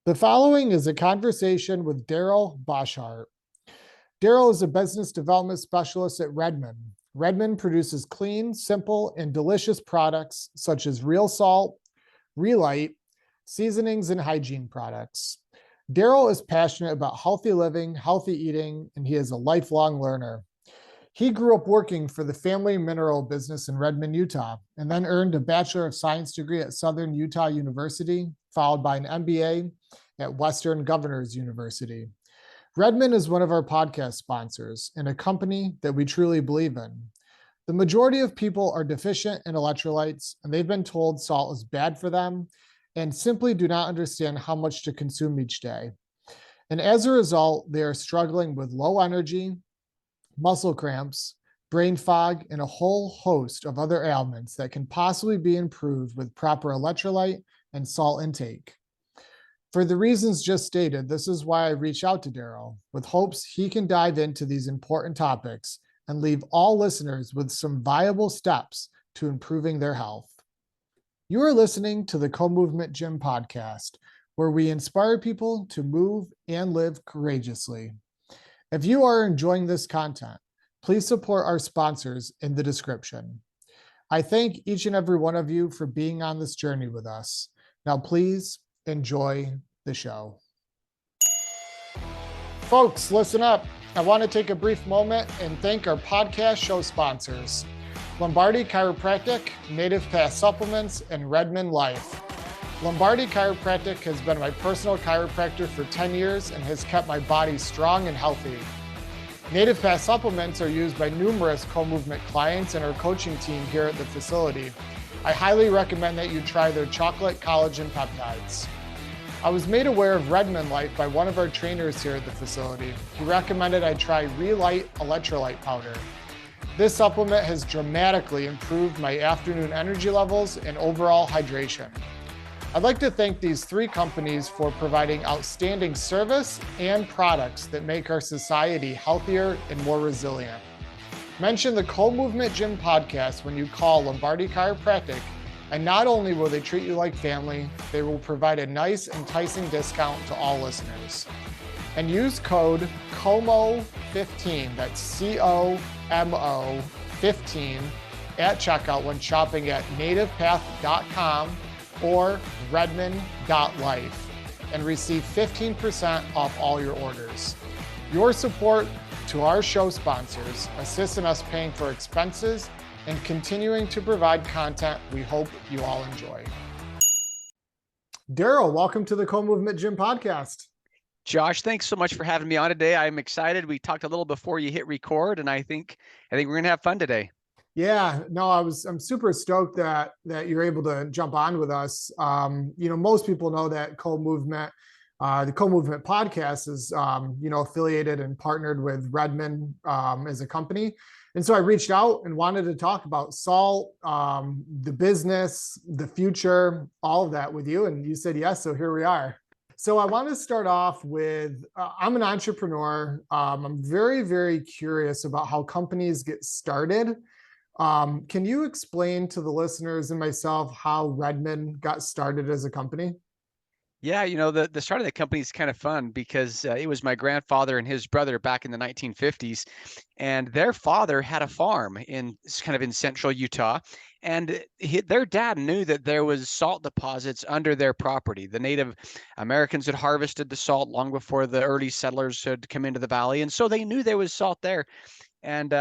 The following is a conversation with Darryl Bosshardt. Darryl is a business development specialist at Redmond. Redmond produces clean, simple, and delicious products such as real salt, Relyte, seasonings, and hygiene products. Darryl is passionate about healthy living, healthy eating, and he is a lifelong learner. He grew up working for the family mineral business in Redmond, Utah, and then earned a Bachelor of Science degree at Southern Utah University, followed by an MBA at Western Governors University. Redmond is one of our podcast sponsors and a company that we truly believe in. The majority of people are deficient in electrolytes, and they've been told salt is bad for them and simply do not understand how much to consume each day. And as a result, they are struggling with low energy, muscle cramps, brain fog, and a whole host of other ailments that can possibly be improved with proper electrolyte and salt intake. For the reasons just stated, this is why I reached out to Darryl, with hopes he can dive into these important topics and leave all listeners with some viable steps to improving their health. You are listening to the Co-Movement Gym podcast, where we inspire people to move and live courageously. If you are enjoying this content, please support our sponsors in the description. I thank each and every one of you for being on this journey with us. Now, please enjoy the show. Folks, listen up. I want to take a brief moment and thank our podcast show sponsors, Lombardi Chiropractic, Native Path Supplements, and Redmond Life. Lombardi Chiropractic has been my personal chiropractor for 10 years and has kept my body strong and healthy. Native Path Supplements are used by numerous co-movement clients and our coaching team here at the facility. I highly recommend that you try their chocolate collagen peptides. I was made aware of Redmond Life by one of our trainers here at the facility. He recommended I try Relyte electrolyte powder. This supplement has dramatically improved my afternoon energy levels and overall hydration. I'd like to thank these three companies for providing outstanding service and products that make our society healthier and more resilient. Mention the Co-Movement Gym podcast when you call Lombardi Chiropractic, and not only will they treat you like family, they will provide a nice, enticing discount to all listeners. And use code COMO15, that's C-O-M-O 15, at checkout when shopping at nativepath.com or redmond.life and receive 15% off all your orders. Your support to our show sponsors assists in us paying for expenses and continuing to provide content we hope you all enjoy. Darryl, welcome to the Co-Movement Gym podcast. Josh, thanks so much for having me on today. I'm excited. We talked a little before you hit record, and I think we're going to have fun today. Yeah, no, I'm super stoked that you're able to jump on with us. Most people know that the Co-Movement podcast is, affiliated and partnered with Redmond as a company. And so I reached out and wanted to talk about salt, the business, the future, all of that with you. And you said yes, so here we are. So I want to start off with, I'm an entrepreneur. I'm very, very curious about how companies get started. Can you explain to the listeners and myself how Redmond got started as a company? Yeah, the start of the company is kind of fun because it was my grandfather and his brother back in the 1950s, and their father had a farm in central Utah, and their dad knew that there was salt deposits under their property. The Native Americans had harvested the salt long before the early settlers had come into the valley, and so they knew there was salt there. And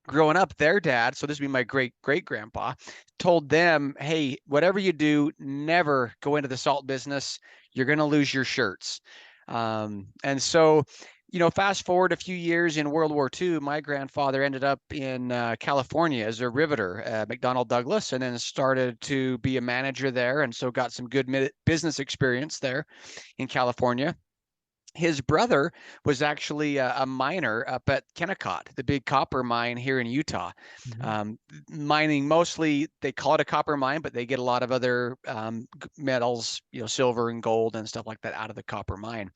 growing up, their dad, so this would be my great-great-grandpa, told them, hey, whatever you do, never go into the salt business. You're going to lose your shirts. And so, fast forward a few years in World War II, my grandfather ended up in California as a riveter at McDonnell Douglas, and then started to be a manager there. And so got some good business experience there in California. His brother was actually a miner up at Kennecott, the big copper mine here in Utah. Mhm. Um, Mining mostly, they call it a copper mine, but they get a lot of other metals, silver and gold and stuff like that out of the copper mine.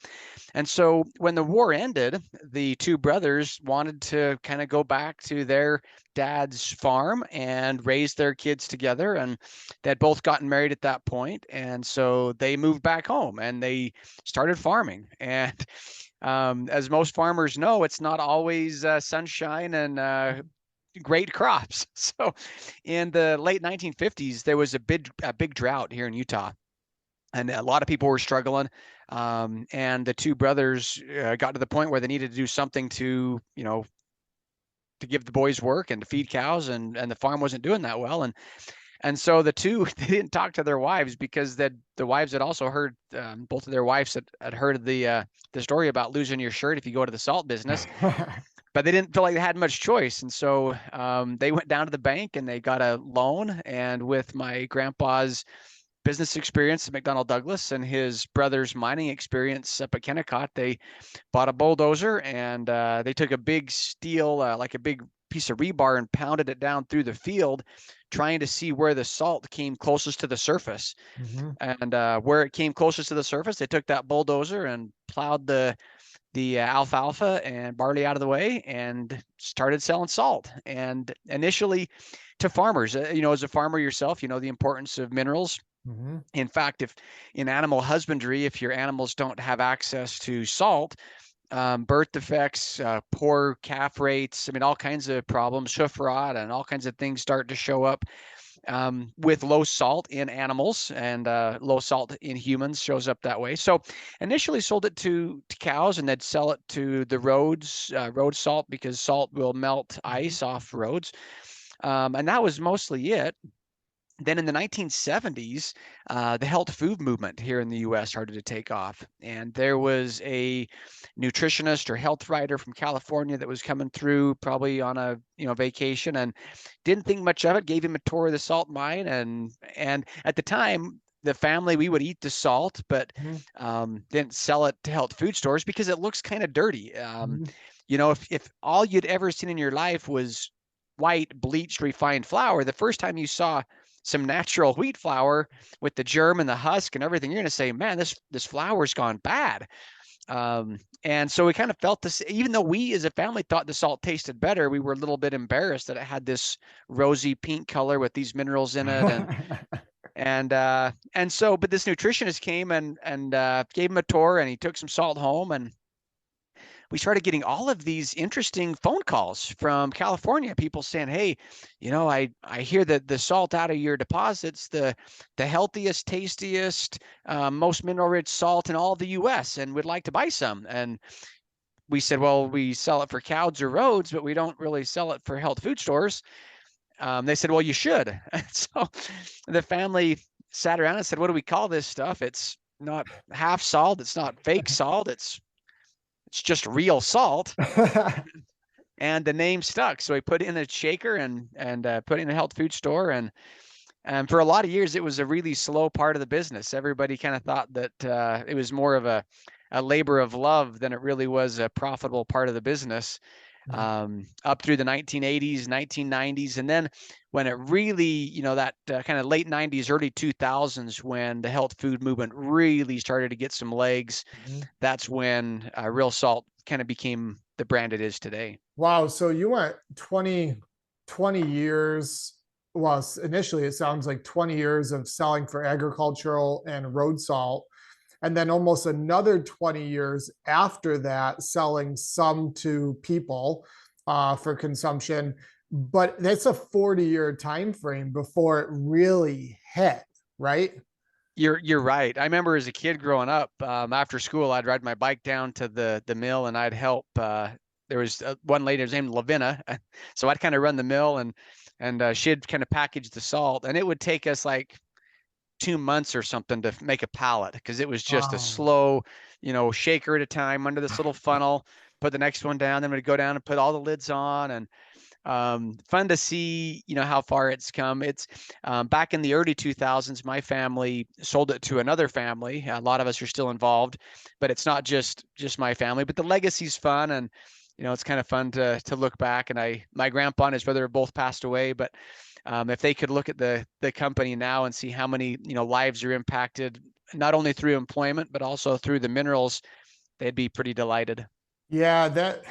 And so when the war ended, the two brothers wanted to kind of go back to their dad's farm and raise their kids together. And they'd both gotten married at that point. And so they moved back home and they started farming. And as most farmers know, it's not always sunshine and great crops. So in the late 1950s, there was a big drought here in Utah, and a lot of people were struggling. And the two brothers got to the point where they needed to do something to give the boys work and to feed cows, and the farm wasn't doing that well. And so the two, they didn't talk to their wives because the wives had also heard, both of their wives had heard the story about losing your shirt if you go to the salt business, but they didn't feel like they had much choice. And so they went down to the bank and they got a loan. And with my grandpa's business experience at McDonnell Douglas and his brother's mining experience up at Kennecott, they bought a bulldozer, and they took a big steel, like a big piece of rebar, and pounded it down through the field, trying to see where the salt came closest to the surface. Mhm. And where it came closest to the surface, they took that bulldozer and plowed the alfalfa and barley out of the way and started selling salt. And initially to farmers, as a farmer yourself, you know the importance of minerals. Mhm. In fact, if in animal husbandry, if your animals don't have access to salt, birth defects, poor calf rates, I mean, all kinds of problems, hoof rot, and all kinds of things start to show up with low salt in animals, and low salt in humans shows up that way. So initially sold it to cows, and they'd sell it to the roads, road salt, because salt will melt Mhm. ice off roads. And that was mostly it. Then in the 1970s, the health food movement here in the US started to take off. And there was a nutritionist or health writer from California that was coming through, probably on a vacation, and didn't think much of it, gave him a tour of the salt mine. And at the time, the family, we would eat the salt, but Mhm. didn't sell it to health food stores because it looks kind of dirty. Mhm. If all you'd ever seen in your life was white bleached refined flour, the first time you saw some natural wheat flour with the germ and the husk and everything, you're going to say, man, this flour's gone bad. And so we kind of felt this, even though we as a family thought the salt tasted better, we were a little bit embarrassed that it had this rosy pink color with these minerals in it. But this nutritionist came and gave him a tour, and he took some salt home, and we started getting all of these interesting phone calls from California, people saying, hey, I hear that the salt out of your deposits, the healthiest, tastiest, most mineral rich salt in all of the US, and would like to buy some. And we said, well, we sell it for cows or roads, but we don't really sell it for health food stores. They said, well, you should. And so the family sat around and said, what do we call this stuff? It's not half salt. It's not fake salt. It's just real salt. And the name stuck. So we put in a shaker and put in a health food store. And for a lot of years, it was a really slow part of the business. Everybody kind of thought that it was more of a labor of love than it really was a profitable part of the business, up through the 1980s, 1990s. And then when it really, that kind of late 90s, early 2000s, when the health food movement really started to get some legs, Mhm. that's when Real Salt kind of became the brand it is today. Wow. So you went 20 years. Well, initially it sounds like 20 years of selling for agricultural and road salt. And then almost another 20 years after that, selling some to people for consumption. But that's a 40-year time frame before it really hit, right? You're right. I remember as a kid growing up, after school, I'd ride my bike down to the mill, and I'd help. There was one lady, her named Lavinna, so I'd kind of run the mill, and she'd kind of package the salt, and it would take us like 2 months or something to make a pallet, because it was just a Wow. slow, shaker at a time under this little funnel. Put the next one down, then we'd go down and put all the lids on, fun to see, how far it's come. It's back in the early 2000s, my family sold it to another family. A lot of us are still involved, but it's not just my family, but the legacy's fun. And, it's kind of fun to look back. And my grandpa and his brother have both passed away, but if they could look at the company now and see how many, lives are impacted, not only through employment, but also through the minerals, they'd be pretty delighted. Yeah, that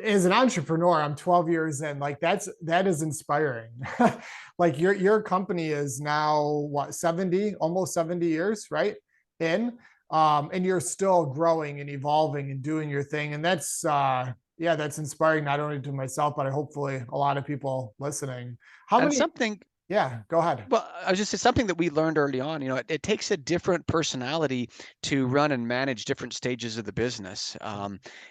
as an entrepreneur, I'm 12 years in. Like that is inspiring. Like your company is now what, 70, almost 70 years, right? In and you're still growing and evolving and doing your thing. And that's yeah, that's inspiring not only to myself, but hopefully a lot of people listening. How And many, something yeah, go ahead. Well, I was just saying something that we learned early on. It takes a different personality to run and manage different stages of the business.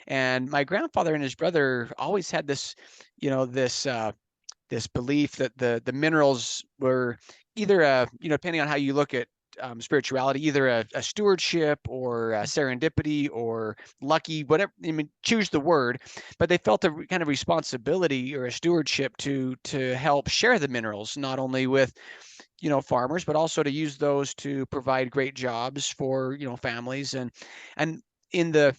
And my grandfather and his brother always had this, this belief that the minerals were either depending on how you look at spirituality, either a stewardship or a serendipity or lucky, whatever. I mean, choose the word, but they felt a kind of responsibility or a stewardship to help share the minerals, not only with farmers, but also to use those to provide great jobs for families. And in the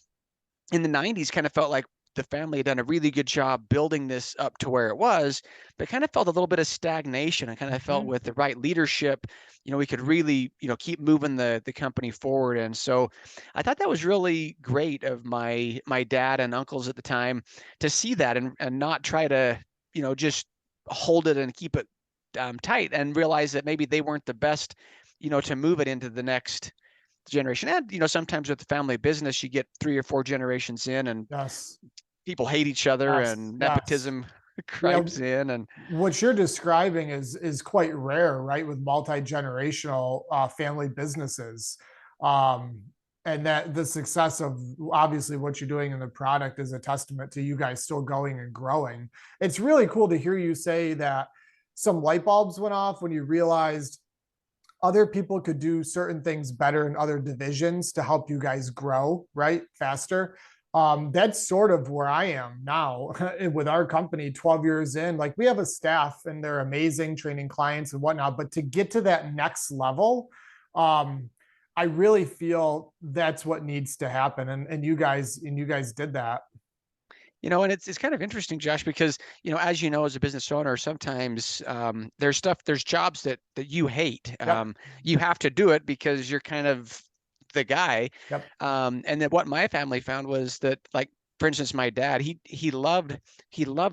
90s, kind of felt like the family had done a really good job building this up to where it was, but kind of felt a little bit of stagnation. I kind of felt Mhm. with the right leadership, we could really, keep moving the company forward. And so I thought that was really great of my dad and uncles at the time to see that and not try to, just hold it and keep it tight, and realize that maybe they weren't the best, to move it into the next generation. And sometimes with the family business, you get 3 or 4 generations in, and Yes, people hate each other, yes, and yes. nepotism Yeah, creeps in. And what you're describing is quite rare, right? With multi-generational family businesses. Um, and that the success of obviously what you're doing in the product is a testament to you guys still going and growing. It's really cool to hear you say that some light bulbs went off when you realized other people could do certain things better in other divisions to help you guys grow, right? Faster. That's sort of where I am now with our company 12 years in. Like we have a staff and they're amazing training clients and whatnot, but to get to that next level, um, I really feel that's what needs to happen. And you guys did that. and it's kind of interesting, Josh, because as as a business owner, sometimes there's jobs that you hate. Yep. You have to do it because you're kind of the guy. Yep. And then what my family found was that, like, for instance, my dad, he loved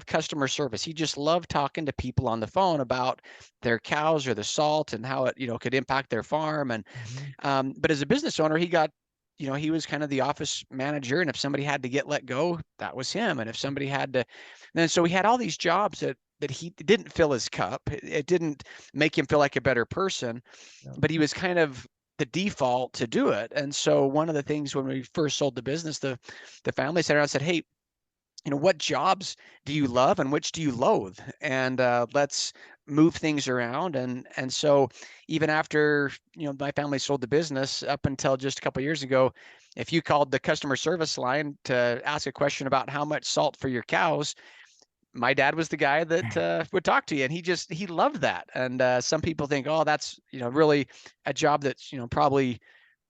customer service. He just loved talking to people on the phone about their cows or the salt and how it could impact their farm. And Mhm. but as a business owner, he was kind of the office manager, and if somebody had to get let go, that was him. And if somebody had to, then so he had all these jobs that he didn't fill his cup. It didn't make him feel like a better person, Yep. but he was kind of the default to do it. And so one of the things when we first sold the business, the family sat around and said, "Hey, what jobs do you love and which do you loathe, and let's move things around." And so even after my family sold the business, up until just a couple of years ago, if you called the customer service line to ask a question about how much salt for your cows, my dad was the guy that would talk to you. And he loved that. And some people think, oh, that's really a job that's probably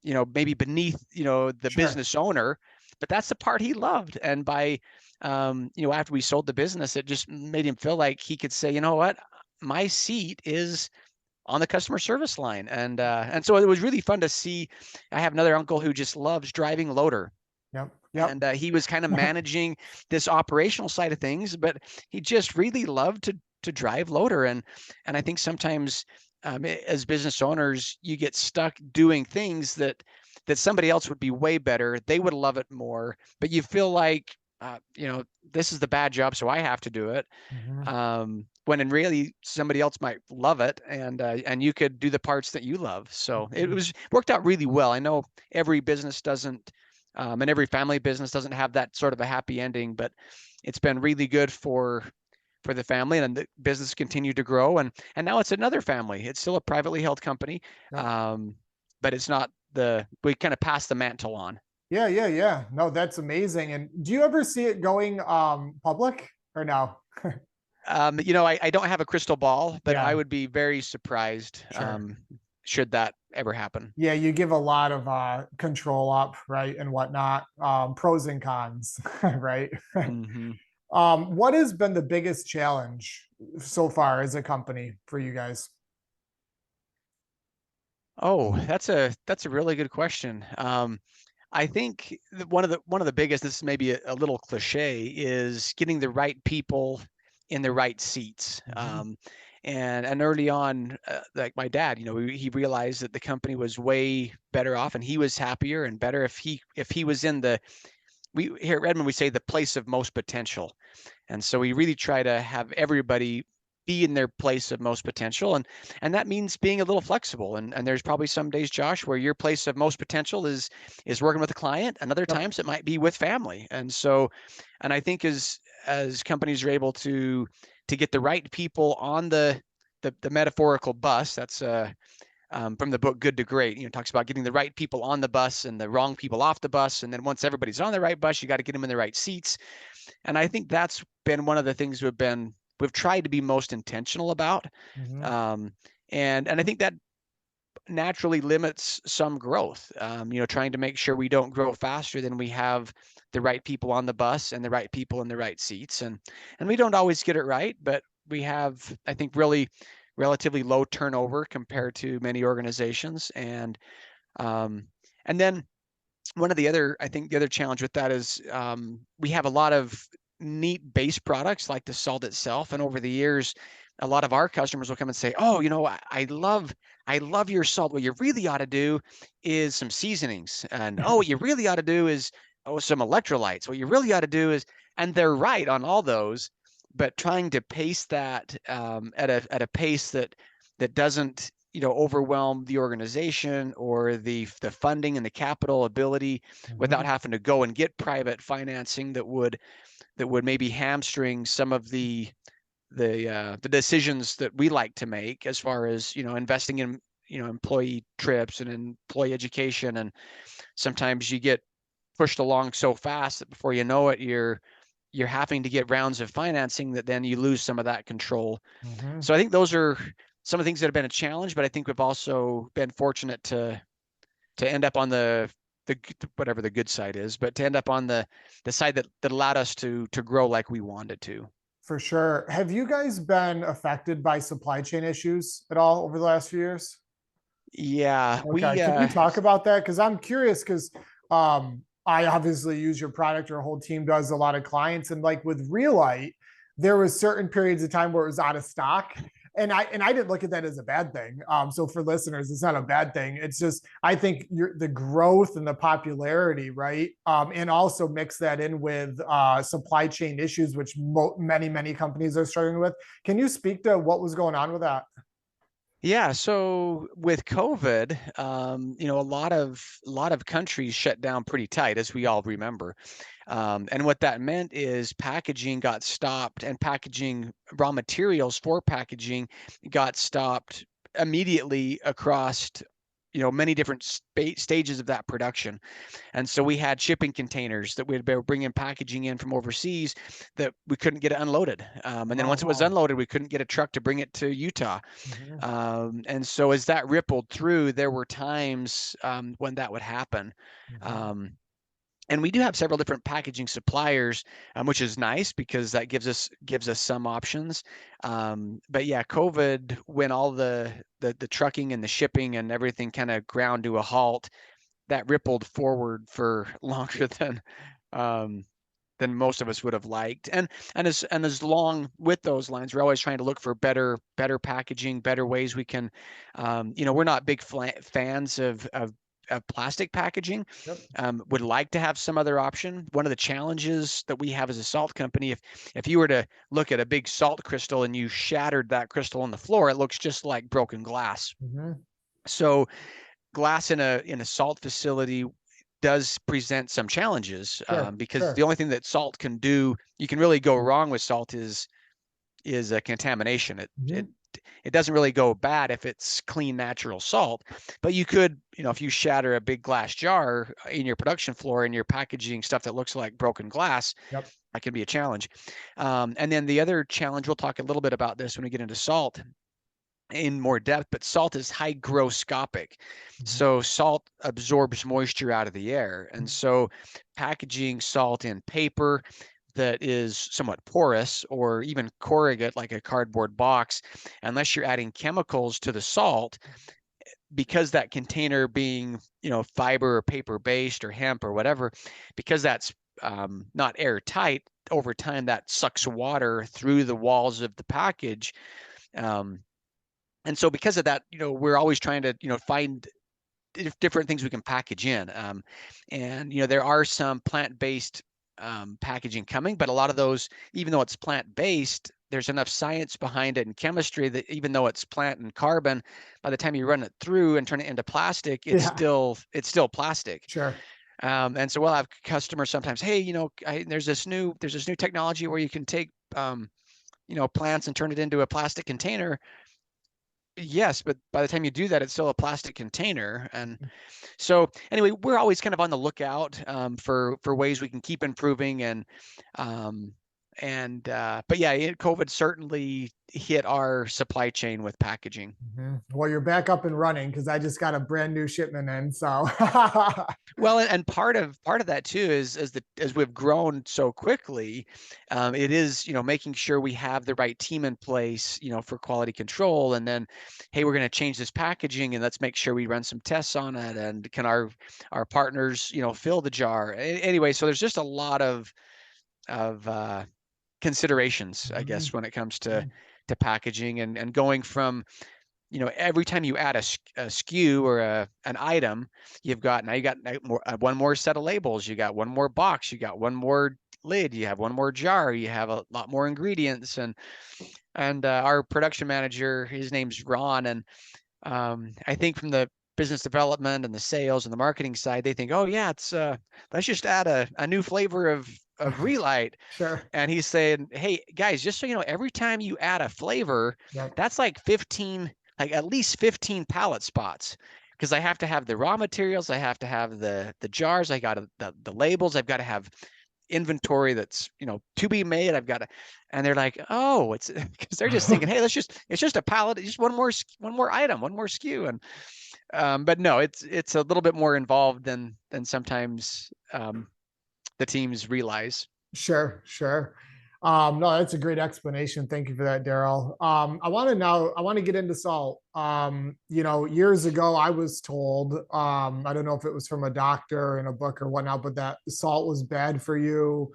maybe beneath, the Sure. business owner, but that's the part he loved. And by, after we sold the business, it just made him feel like he could say, you know what, my seat is on the customer service line. And so it was really fun to see. I have another uncle who just loves driving loader. Yep. Yep. And he was kind of managing this operational side of things, but he just really loved to drive loader. And I think sometimes as business owners, you get stuck doing things that somebody else would be way better. They would love it more, but you feel like this is the bad job, so I have to do it. Mhm. When in really somebody else might love it, and you could do the parts that you love. So it Mhm. was worked out really well. I know every business doesn't, and every family business doesn't have that sort of a happy ending, but it's been really good for the family, and the business continued to grow. And now it's another family. It's still a privately held company, Yep. but it's not we kind of passed the mantle on. Yeah, yeah, yeah. No, that's amazing. And do you ever see it going public or no? I don't have a crystal ball, but I Yeah, would be very surprised sure. should that ever happen. Yeah, you give a lot of control up, right, and whatnot. Pros and cons, right? Hmm. What has been the biggest challenge so far as a company for you guys? Oh, that's a really good question. I think one of the biggest, this may be a little cliche, is getting the right people in the right seats. Mhm. And early on, like my dad, he realized that the company was way better off, and he was happier and better if he was in the we here at Redmond we say the place of most potential. And so we really try to have everybody be in their place of most potential. And that means being a little flexible. And there's probably some days, Josh, where your place of most potential is working with a client, and other Yep. times it might be with family. And I think as companies are able to get the right people on the metaphorical bus, that's from the book Good to Great. Talks about getting the right people on the bus and the wrong people off the bus. And then once everybody's on the right bus, you got to get them in the right seats. And I think that's been one of the things we've tried to be most intentional about. Mhm. Um, and I think that naturally limits some growth. Trying to make sure we don't grow faster than we have the right people on the bus and the right people in the right seats. And we don't always get it right, but we have, I think, really relatively low turnover compared to many organizations. Um, and then I think the other challenge with that is we have a lot of neat base products like the salt itself. And over the years, a lot of our customers will come and say, "Oh, I love your salt. What you really ought to do is some seasonings, and oh, what you really ought to do is some electrolytes. What you really ought to do is," and they're right on all those, but trying to pace that at a pace that doesn't overwhelm the organization or the funding and the capital ability without Mhm. having to go and get private financing that would maybe hamstring some of the decisions that we like to make as far as investing in employee trips and employee education. And sometimes you get pushed along so fast that before you know it, you're having to get rounds of financing that then you lose some of that control. Mhm. So I think those are some of the things that have been a challenge, but I think we've also been fortunate to end up on the whatever the good side is, but to end up on the side that allowed us to grow like we wanted to. For sure. Have you guys been affected by supply chain issues at all over the last few years? Yeah, Okay. Can we talk about that? Because I'm curious because I obviously use your product. Our whole team does a lot of clients. And like with Relyte, there was certain periods of time where it was out of stock. And I didn't look at that as a bad thing. So for listeners, it's not a bad thing. It's just I think the growth and the popularity, right? And also mix that in with supply chain issues, which many companies are struggling with. Can you speak to what was going on with that? Yeah, so with COVID, a lot of countries shut down pretty tight, as we all remember. And what that meant is packaging got stopped, and packaging raw materials for packaging got stopped immediately across many different stages of that production. And so we had shipping containers that we'd be bringing packaging in from overseas that we couldn't get it unloaded. And then Oh once it was wow. unloaded, we couldn't get a truck to bring it to Utah. Mhm. And so as that rippled through, there were times when that would happen. Mhm. Um, and we do have several different packaging suppliers, which is nice because that gives us some options. But yeah, COVID, when all the trucking and the shipping and everything kind of ground to a halt, that rippled forward for longer um, than most of us would have liked. And as long with those lines, we're always trying to look for better packaging, better ways we can. We're not big fans of plastic packaging. Yep. Would like to have some other option. One of the challenges that we have as a salt company, if you were to look at a big salt crystal and you shattered that crystal on the floor, it looks just like broken glass. Mhm. So glass in a salt facility does present some challenges, Sure. because the Sure. only thing that salt can do, you can really go wrong with salt is a contamination. It it Mhm. it doesn't really go bad if it's clean natural salt, but you could, if you shatter a big glass jar in your production floor and you're packaging stuff that looks like broken glass, Yep. that can be a challenge. And then the other challenge, we'll talk a little bit about this when we get into salt in more depth, but salt is hygroscopic. So salt absorbs moisture out of the air. And so packaging salt in paper that is somewhat porous or even corrugate, like a cardboard box, unless you're adding chemicals to the salt, because that container being, fiber or paper based or hemp or whatever, because that's not airtight, over time that sucks water through the walls of the package. And so because of that, we're always trying to, find different things we can package in. And, there are some plant-based packaging coming, but a lot of those, even though it's plant-based, there's enough science behind it and chemistry that even though it's plant and carbon, by the time you run it through and turn it into plastic, it's still plastic. Sure. And so we'll have customers sometimes, hey, there's this new technology where you can take, plants and turn it into a plastic container. Yes, but by the time you do that, it's still a plastic container. And so anyway, we're always kind of on the lookout for ways we can keep improving. But yeah, COVID certainly hit our supply chain with packaging. Well, you're back up and running because I just got a brand new shipment in. So Well, and part of that too is as we've grown so quickly, it is, making sure we have the right team in place, for quality control. And then, hey, we're going to change this packaging and let's make sure we run some tests on it. And can our partners, fill the jar anyway? So there's just a lot of considerations, I guess, when it comes to packaging and going from, every time you add a SKU or an item, you got one more set of labels, you got one more box, you got one more lid, you have one more jar, you have a lot more ingredients. And our production manager, his name's Ron, and I think from the business development and the sales and the marketing side, they think, oh yeah, it's let's just add a new flavor of Relyte. sure. And he's saying, hey guys, just so you know, every time you add a flavor, that's like at least 15 pallet spots, because I have to have the raw materials, I have to have the jars, I got the labels, I've got to have inventory that's, to be made. I've got to, and they're like, oh, it's because they're just thinking, hey, it's just a pallet, just one more item, one more SKU. And but no, it's a little bit more involved than sometimes the teams realize. Sure. No, that's a great explanation. Thank you for that, Darryl. I want to get into salt. Years ago, I was told, I don't know if it was from a doctor in a book or whatnot, but that salt was bad for you.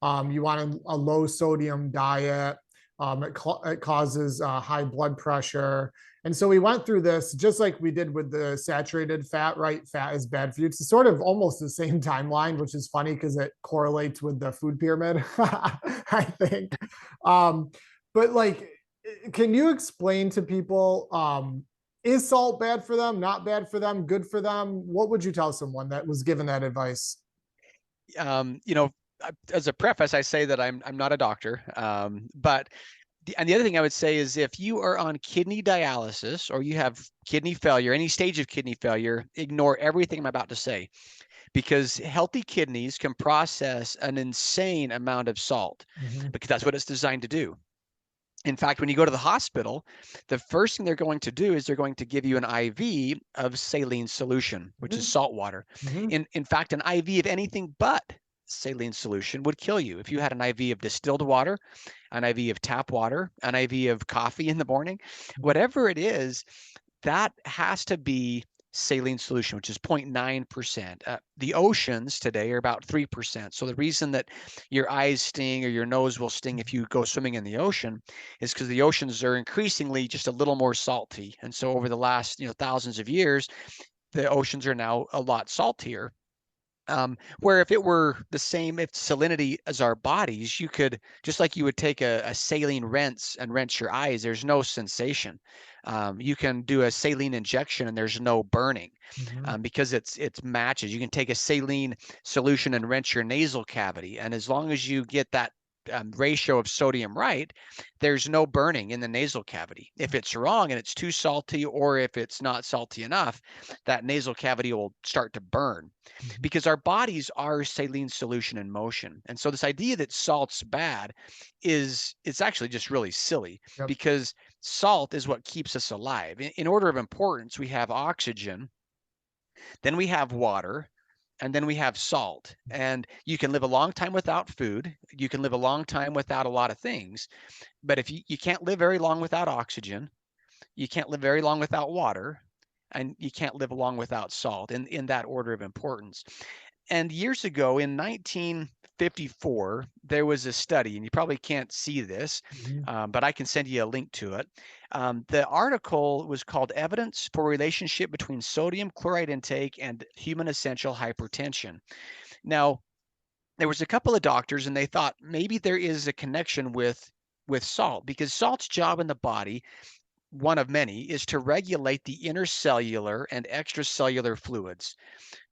You want a low sodium diet. It causes high blood pressure. And so we went through this just like we did with the saturated fat, right? Fat is bad for you. It's sort of almost the same timeline, which is funny because it correlates with the food pyramid, I think. But like, can you explain to people, is salt bad for them, not bad for them, good for them? What would you tell someone that was given that advice? As a preface, I say that I'm not a doctor, but and the other thing I would say is if you are on kidney dialysis or you have kidney failure, any stage of kidney failure, ignore everything I'm about to say, because healthy kidneys can process an insane amount of salt because that's what it's designed to do. In fact, when you go to the hospital, the first thing they're going to do is they're going to give you an IV of saline solution, which is salt water. In fact, an IV of anything but saline solution would kill you. If you had an IV of distilled water, an IV of tap water, an IV of coffee in the morning, whatever it is, that has to be saline solution, which is 0.9%. The oceans today are about 3%. So the reason that your eyes sting or your nose will sting if you go swimming in the ocean is because the oceans are increasingly just a little more salty. And so over the last thousands of years, the oceans are now a lot saltier. Where if it were the same, if salinity as our bodies, you could, just like you would take a saline rinse and rinse your eyes, there's no sensation. You can do a saline injection and there's no burning because it's matches. You can take a saline solution and rinse your nasal cavity. And as long as you get that ratio of sodium right, there's no burning in the nasal cavity. If it's wrong and it's too salty, or if it's not salty enough, that nasal cavity will start to burn, Mhm. because our bodies are saline solution in motion. And so this idea that salt's bad it's actually just really silly, Yep. because salt is what keeps us alive. In order of importance, we have oxygen, then we have water, and then we have salt. And you can live a long time without food. You can live a long time without a lot of things. But if you can't live very long without oxygen, you can't live very long without water, and you can't live long without salt, in that order of importance. And years ago in 1954, there was a study, and you probably can't see this, Mhm. but I can send you a link to it. The article was called Evidence for Relationship Between Sodium Chloride Intake and Human Essential Hypertension. Now, there was a couple of doctors, and they thought maybe there is a connection with salt, because salt's job in the body, one of many, is to regulate the intercellular and extracellular fluids.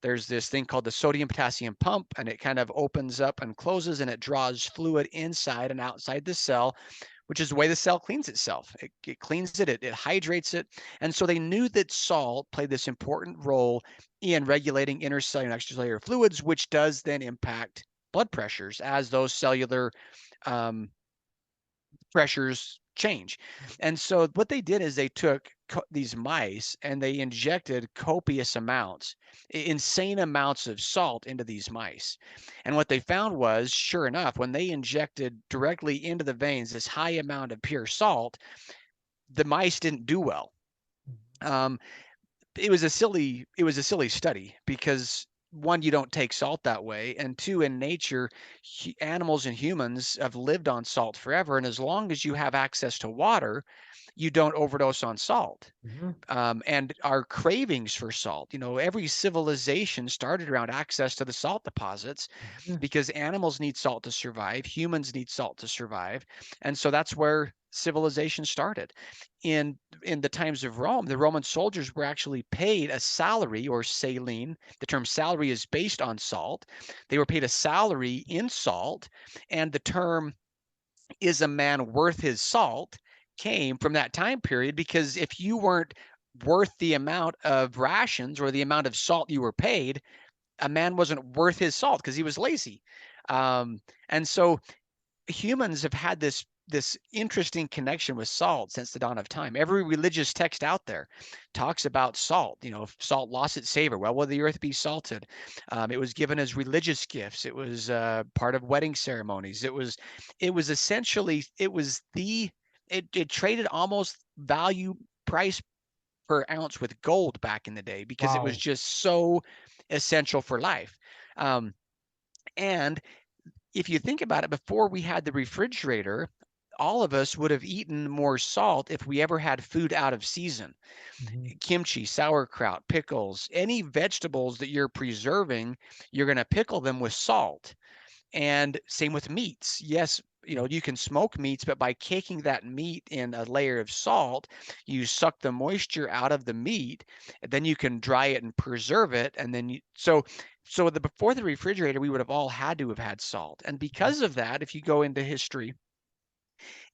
There's this thing called the sodium potassium pump, and it kind of opens up and closes, and it draws fluid inside and outside the cell, which is the way the cell cleans itself. It cleans it, it hydrates it. And so they knew that salt played this important role in regulating intercellular and extracellular fluids, which does then impact blood pressures as those cellular um, pressures change. And so what they did is they took these mice and they injected copious amounts, insane amounts of salt into these mice. And what they found was, sure enough, when they injected directly into the veins this high amount of pure salt, the mice didn't do well. Um, it was a silly study, because one, you don't take salt that way, and two, in nature, animals and humans have lived on salt forever, and as long as you have access to water, you don't overdose on salt. Mhm. And our cravings for salt, every civilization started around access to the salt deposits, Mhm. because animals need salt to survive, humans need salt to survive, and so that's where civilization started. In the times of Rome, the Roman soldiers were actually paid a salary, or saline. The term salary is based on salt. They were paid a salary in salt, and the term "is a man worth his salt" came from that time period, because if you weren't worth the amount of rations or the amount of salt you were paid, a man wasn't worth his salt because he was lazy. And so humans have had this interesting connection with salt since the dawn of time. Every religious text out there talks about salt. If salt lost its savor, well, will the earth be salted? It was given as religious gifts. It was part of wedding ceremonies. It was essentially, it traded almost value price per ounce with gold back in the day, because it was Wow. just so essential for life. Um, and if you think about it, before we had the refrigerator, all of us would have eaten more salt if we ever had food out of season. Mhm. Kimchi, sauerkraut, pickles, any vegetables that you're preserving, you're going to pickle them with salt. And same with meats. Yes, you can smoke meats, but by caking that meat in a layer of salt, you suck the moisture out of the meat. Then you can dry it and preserve it. And then before the refrigerator, we would have all had to have had salt. And because of that, if you go into history,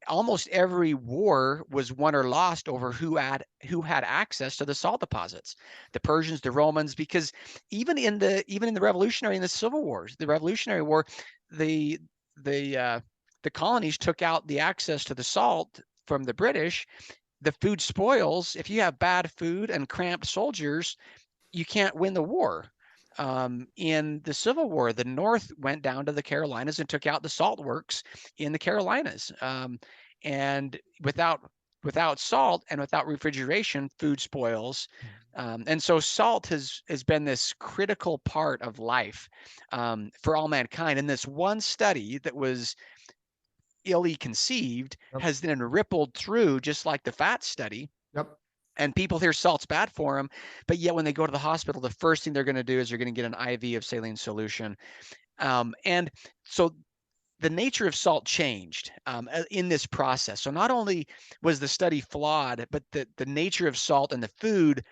almost every war was won or lost over who had access to the salt deposits. The Persians, the Romans, because even in the Revolutionary and the Civil Wars, the Revolutionary War, the the uh, the colonies took out the access to the salt from the British. The food spoils. If you have bad food and cramped soldiers, you can't win the war. In the Civil War, the North went down to the Carolinas and took out the salt works in the Carolinas. And without salt and without refrigeration, food spoils. And so salt has been this critical part of life, for all mankind. And this one study that was illy conceived Yep. has then rippled through, just like the fat study, Yep. and people hear salt's bad for them, but yet when they go to the hospital, the first thing they're going to do is they're going to get an IV of saline solution. And so the nature of salt changed in this process. So not only was the study flawed, but the nature of salt and the food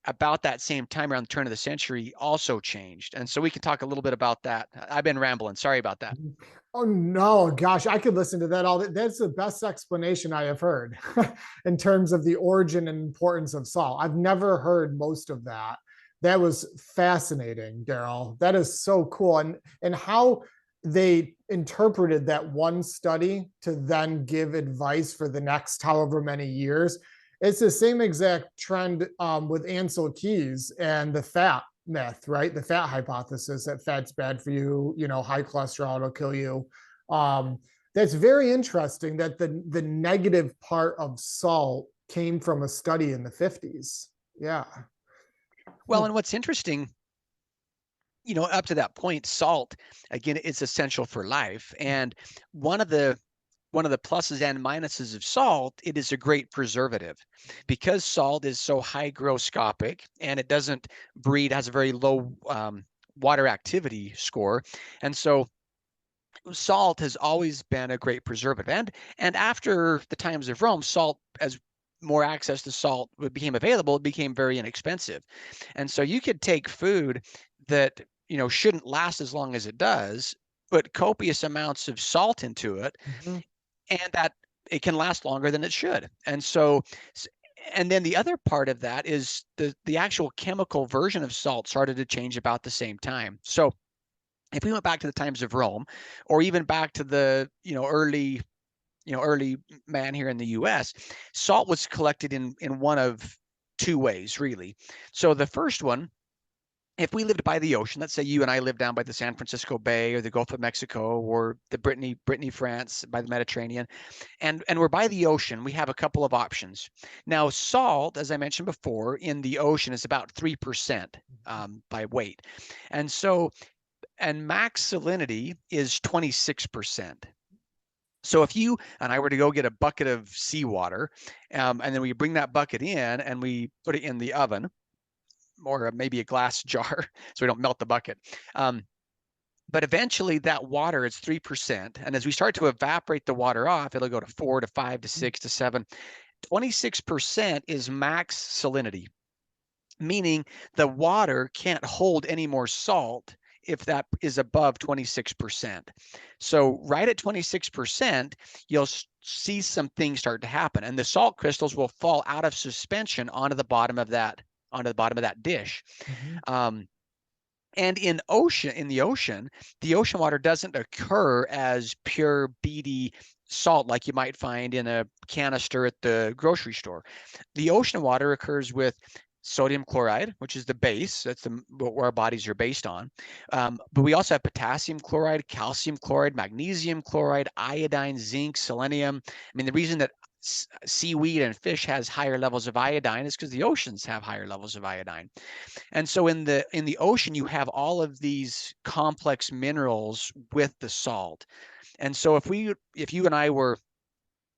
about that same time around the turn of the century also changed. And so we can talk a little bit about that. I've been rambling. Sorry about that. Oh no, gosh, I could listen to that all. That's the best explanation I have heard in terms of the origin and importance of salt. I've never heard most of that. That was fascinating, Darryl. That is so cool. And how they interpreted that one study to then give advice for the next however many years. It's the same exact trend with Ansel Keys and the fat myth, right? The fat hypothesis that fat's bad for you, high cholesterol, it'll kill you. Um, that's very interesting that the negative part of salt came from a study in the 50s. Yeah. Well, and what's interesting, up to that point, salt, again, is essential for life. And one of the pluses and minuses of salt, it is a great preservative because salt is so hygroscopic and it doesn't breed, has a very low water activity score. And so salt has always been a great preservative. And after the times of Rome, salt, as more access to salt became available, it became very inexpensive. And so you could take food that, shouldn't last as long as it does, put copious amounts of salt into it, Mhm. and that it can last longer than it should. And so, and then the other part of that is the actual chemical version of salt started to change about the same time. So if we went back to the times of Rome, or even back to the early man here in the U.S., salt was collected in one of two ways, really. So the first one, if we lived by the ocean, let's say you and I live down by the San Francisco Bay or the Gulf of Mexico or the Brittany, France, by the Mediterranean, and we're by the ocean, we have a couple of options. Now, salt, as I mentioned before, in the ocean is about 3% by weight, and so and max salinity is 26%. So if you and I were to go get a bucket of seawater, and then we bring that bucket in and we put it in the oven, or maybe a glass jar, so we don't melt the bucket. But eventually that water is 3%. And as we start to evaporate the water off, it'll go to 4 to 5 to 6 to 7. 26% is max salinity, meaning the water can't hold any more salt if that is above 26%. So right at 26%, you'll see some things start to happen, and the salt crystals will fall out of suspension onto the bottom of that dish. Mhm. And in the ocean water doesn't occur as pure beady salt like you might find in a canister at the grocery store. The ocean water occurs with sodium chloride, which is the base. That's what our bodies are based on. But we also have potassium chloride, calcium chloride, magnesium chloride, iodine, zinc, selenium. I mean, the reason that seaweed and fish has higher levels of iodine is because the oceans have higher levels of iodine. And so in the ocean, you have all of these complex minerals with the salt. And so if you and I were,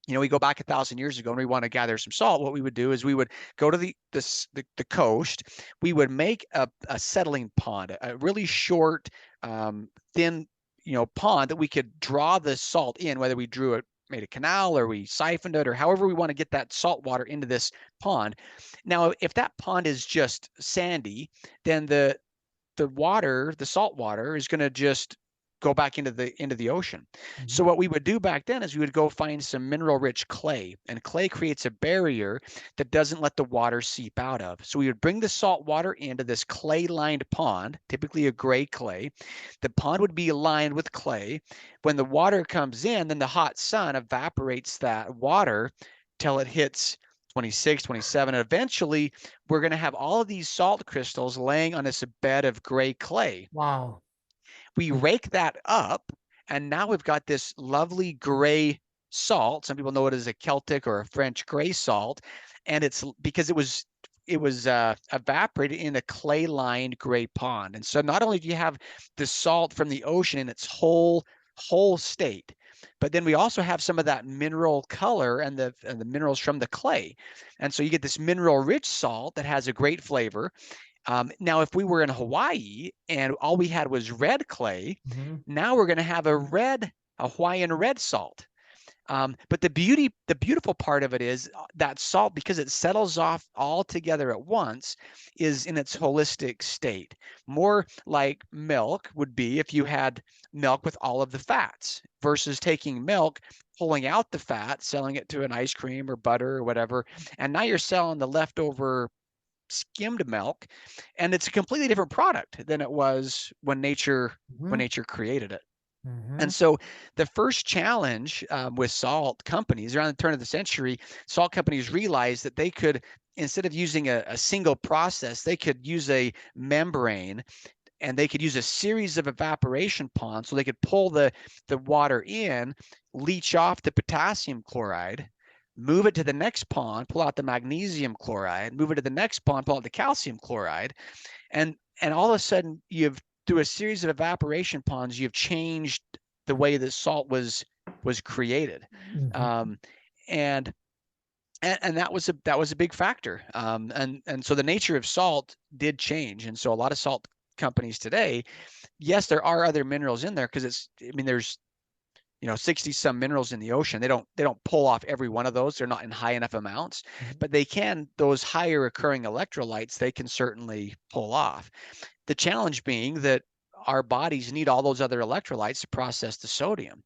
we go back 1,000 years ago and we want to gather some salt, what we would do is we would go to the coast. We would make a settling pond, a really short, thin, pond that we could draw the salt in, whether we drew it, made a canal, or we siphoned it, or however we want to get that salt water into this pond. Now, if that pond is just sandy, then the salt water is going to just go back into the ocean. So Mhm. what we would do back then is we would go find some mineral rich clay, and clay creates a barrier that doesn't let the water seep out of. So we would bring the salt water into this clay lined pond, typically a gray clay. The pond would be lined with clay. When the water comes in, then the hot sun evaporates that water till it hits 26, 27, and eventually we're going to have all of these salt crystals laying on this bed of gray clay. Wow. We rake that up, and now we've got this lovely gray salt. Some people know it as a Celtic or a French gray salt, and it's because it was evaporated in a clay-lined gray pond. And so not only do you have the salt from the ocean in its whole state, but then we also have some of that mineral color and the minerals from the clay. And so you get this mineral rich salt that has a great flavor. Now, if we were in Hawaii and all we had was red clay, Mhm. now we're going to have a Hawaiian red salt. But the beautiful part of it is that salt, because it settles off all together at once, is in its holistic state. More like milk would be if you had milk with all of the fats versus taking milk, pulling out the fat, selling it to an ice cream or butter or whatever. And now you're selling the leftover skimmed milk, and it's a completely different product than it was when nature Mhm. created it. And Mhm. so the first challenge with salt companies around the turn of the century, salt companies realized that they could, instead of using a single process, they could use a membrane, and they could use a series of evaporation ponds, so they could pull the water in, leach off the potassium chloride, move it to the next pond, pull out the magnesium chloride, move it to the next pond, pull out the calcium chloride, and all of a sudden you've, through a series of evaporation ponds, you've changed the way that salt was created. Mhm. um, and and that was a big factor. And so the nature of salt did change, and so a lot of salt companies today, yes, there are other minerals in there, because it's, I mean, there's, 60 some minerals in the ocean. They don't pull off every one of those. They're not in high enough amounts, but they can, those higher occurring electrolytes, they can certainly pull off. The challenge being that our bodies need all those other electrolytes to process the sodium.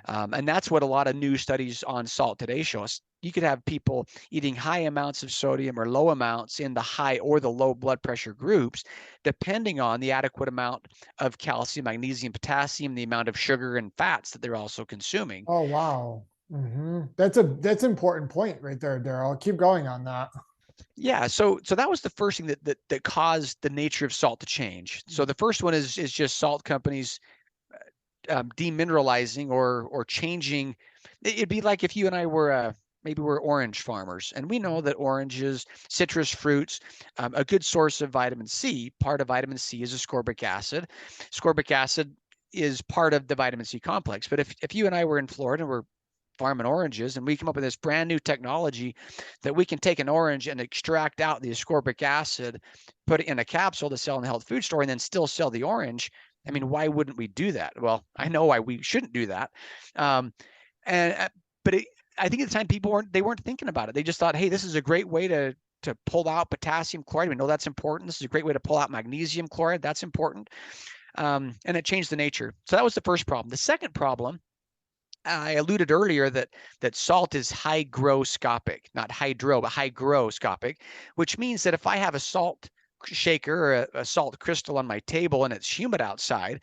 Mhm. And that's what a lot of new studies on salt today show us. You could have people eating high amounts of sodium or low amounts in the high or the low blood pressure groups, depending on the adequate amount of calcium, magnesium, potassium, the amount of sugar and fats that they're also consuming. Oh, wow. That's an important point right there, Daryl. Keep going on that. Yeah, so that was the first thing that caused the nature of salt to change. So the first one is just salt companies demineralizing or changing. It'd be like if you and I were maybe we're orange farmers, and we know that oranges, citrus fruits, a good source of vitamin C. Part of vitamin C is ascorbic acid. Ascorbic acid is part of the vitamin C complex. But if you and I were in Florida and we're farming oranges, and we come up with this brand new technology that we can take an orange and extract out the ascorbic acid, put it in a capsule to sell in the health food store, and then still sell the orange. I mean, why wouldn't we do that? Well, I know why we shouldn't do that. Um, and but I think at the time people weren't thinking about it. They just thought, hey, this is a great way to pull out potassium chloride. We know that's important. This is a great way to pull out magnesium chloride. That's important. And it changed the nature. So that was the first problem. The second problem, I alluded earlier that salt is hygroscopic, not hydro, but hygroscopic, which means that if I have a salt shaker or a salt crystal on my table and it's humid outside,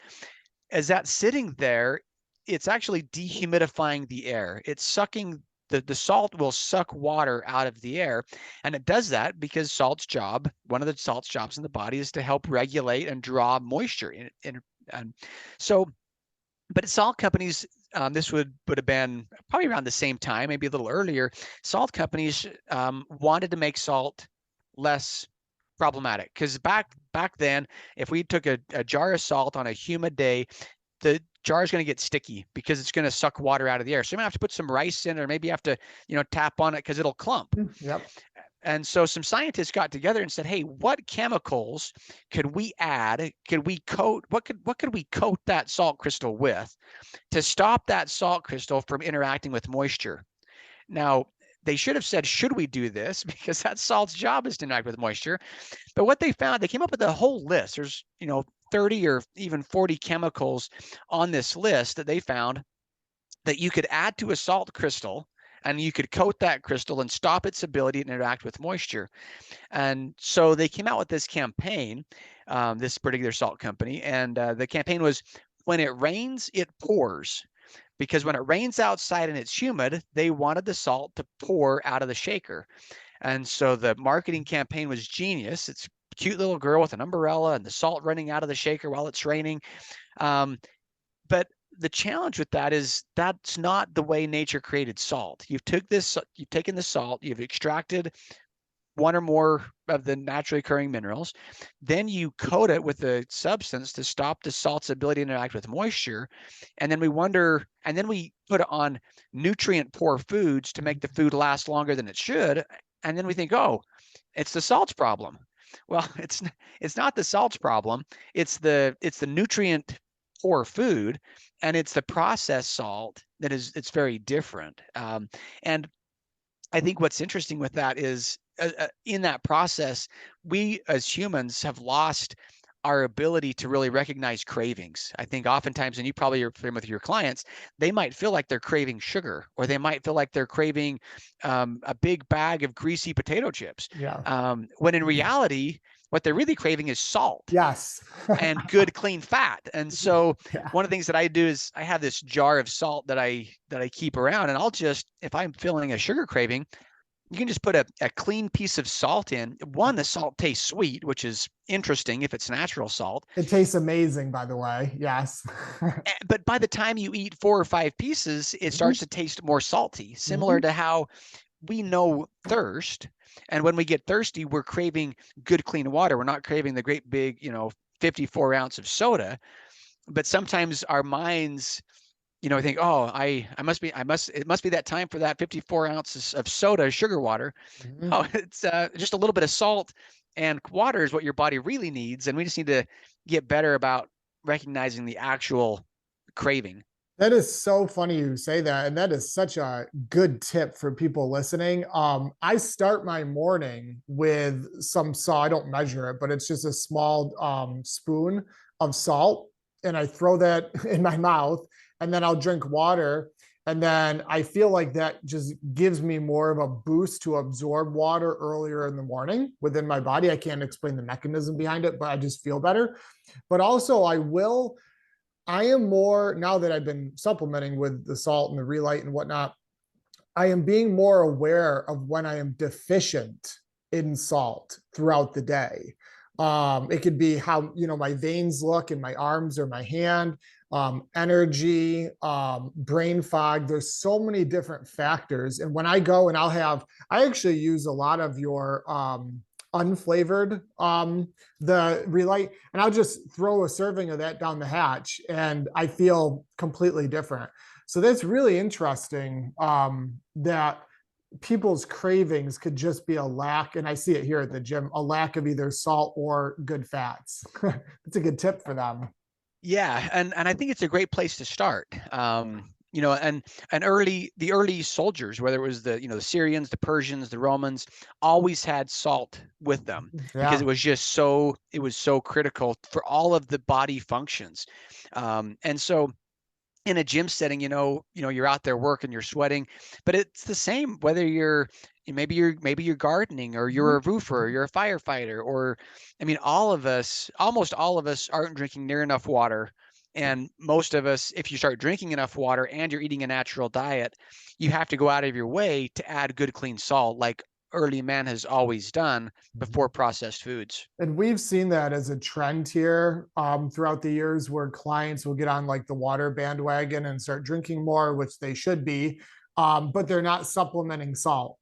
as that's sitting there, it's actually dehumidifying the air. It's sucking the salt will suck water out of the air. And it does that because one of the salt's jobs in the body is to help regulate and draw moisture and so, but salt companies, this would have been probably around the same time, maybe a little earlier. Salt companies wanted to make salt less problematic, because back then, if we took a jar of salt on a humid day, the jar is going to get sticky because it's going to suck water out of the air. So you might have to put some rice in, or maybe you have to, tap on it because it'll clump. Yep. And so some scientists got together and said, hey, what chemicals could we add? Could we coat, what could we coat that salt crystal with to stop that salt crystal from interacting with moisture? Now, they should have said, should we do this? Because that salt's job is to interact with moisture. But what they found, they came up with a whole list. There's, 30 or even 40 chemicals on this list that they found that you could add to a salt crystal, and you could coat that crystal and stop its ability to interact with moisture. And so they came out with this campaign, this particular salt company, and the campaign was, when it rains, it pours. Because when it rains outside and it's humid, they wanted the salt to pour out of the shaker. And so the marketing campaign was genius. It's a cute little girl with an umbrella and the salt running out of the shaker while it's raining. Um, but the challenge with that is that's not the way nature created salt. You've taken the salt, you've extracted one or more of the naturally occurring minerals, then you coat it with a substance to stop the salt's ability to interact with moisture, and then we put it on nutrient poor foods to make the food last longer than it should, and then we think, oh, it's the salt's problem. Well, it's not the salt's problem. It's the nutrient poor food, and it's the processed salt it's very different. And I think what's interesting with that is in that process, we as humans have lost our ability to really recognize cravings. I think oftentimes, and you probably are familiar with your clients, they might feel like they're craving sugar, or they might feel like they're craving a big bag of greasy potato chips. Yeah. When in reality, what they're really craving is salt Yes. and good clean fat. And so Yeah. one of the things that I do is I have this jar of salt that I keep around, and I'll just, if I'm feeling a sugar craving, you can just put a clean piece of salt in. One, the salt tastes sweet, which is interesting if it's natural salt. It tastes amazing, by the way. Yes. But by the time you eat 4 or 5 pieces, it starts to taste more salty, similar to how we know thirst. And when we get thirsty, we're craving good, clean water. We're not craving the great big, 54 ounce of soda. But sometimes our minds, think, oh, it must be that time for that 54 ounces of soda, sugar water. Mhm. Oh, it's just a little bit of salt and water is what your body really needs. And we just need to get better about recognizing the actual craving. That is so funny you say that. And that is such a good tip for people listening. I start my morning with some salt. I don't measure it, but it's just a small spoon of salt. And I throw that in my mouth, and then I'll drink water. And then I feel like that just gives me more of a boost to absorb water earlier in the morning within my body. I can't explain the mechanism behind it, but I just feel better. But also, I am more, now that I've been supplementing with the salt and the Relyte and whatnot, I am being more aware of when I am deficient in salt throughout the day. It could be how, my veins look in my arms or my hand, energy, brain fog. There's so many different factors. And when I go and I actually use a lot of your unflavored the Relyte, and I'll just throw a serving of that down the hatch, and I feel completely different. So that's really interesting, that people's cravings could just be a lack, and I see it here at the gym, a lack of either salt or good fats. That's a good tip for them. Yeah, and I think it's a great place to start. And the early soldiers, whether it was the Syrians, the Persians, the Romans, always had salt with them because Yeah. it was so critical for all of the body functions. And so in a gym setting, you're out there working, you're sweating, but it's the same whether maybe you're gardening, or you're a roofer, or you're a firefighter, or I mean, almost all of us aren't drinking near enough water. And most of us, if you start drinking enough water and you're eating a natural diet, you have to go out of your way to add good, clean salt, like early man has always done before processed foods. And we've seen that as a trend here, throughout the years, where clients will get on like the water bandwagon and start drinking more, which they should be, but they're not supplementing salt.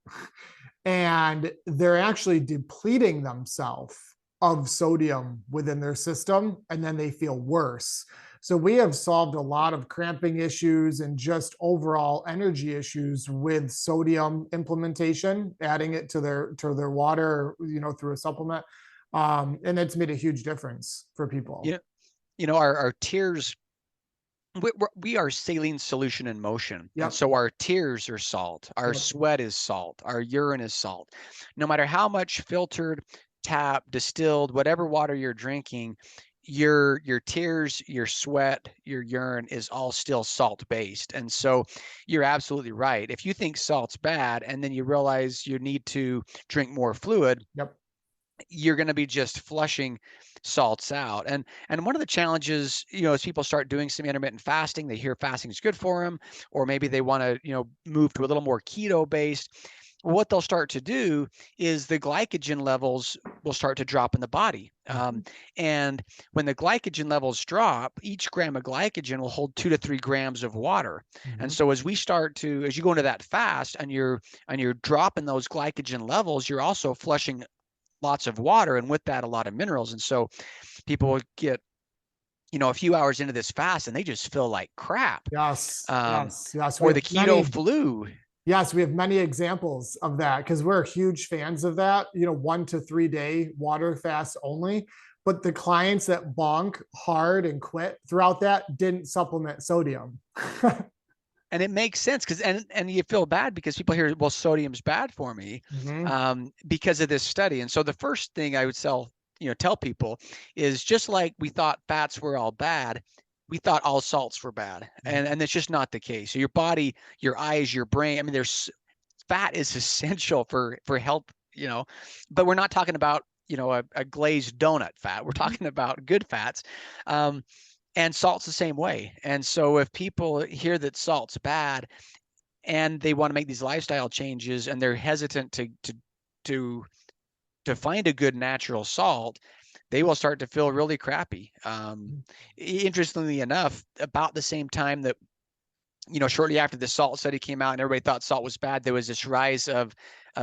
And they're actually depleting themselves of sodium within their system, and then they feel worse. So we have solved a lot of cramping issues and just overall energy issues with sodium implementation, adding it to their water, through a supplement. And it's made a huge difference for people. Yeah, our tears, we are saline solution in motion. And Yep. so our tears are salt, our Yep. sweat is salt, our urine is salt. No matter how much filtered, tap, distilled, whatever water you're drinking, your tears, your sweat, your urine is all still salt based. And so you're absolutely right. If you think salt's bad and then you realize you need to drink more fluid, Yep. you're going to be just flushing salts out. And one of the challenges, as people start doing some intermittent fasting, they hear fasting is good for them, or maybe they want to, move to a little more keto based. What they'll start to do is the glycogen levels will start to drop in the body. And when the glycogen levels drop, each gram of glycogen will hold 2 to 3 grams of water. And so as you go into that fast and you're dropping those glycogen levels, you're also flushing lots of water, and with that, a lot of minerals. And so people will get, a few hours into this fast and they just feel like crap. Yes. Yes. We Or have the keto many. flu. Yes, we have many examples of that because we're huge fans of that, 1 to 3 day water fast only. but the clients that bonk hard and quit throughout that didn't supplement sodium. And it makes sense because and you feel bad because people hear, well, sodium's bad for me, Mhm. because of this study. And so the first thing I would tell people is, just like we thought fats were all bad, we thought all salts were bad, and it's just not the case. So your body, your eyes, your brain. I mean, there's fat is essential for health, but we're not talking about a glazed donut fat. We're Mhm. talking about good fats. Um, and salt's the same way. And so if people hear that salt's bad and they want to make these lifestyle changes and they're hesitant to to find a good natural salt, they will start to feel really crappy. Interestingly enough, about the same time that, shortly after the salt study came out and everybody thought salt was bad, there was this rise of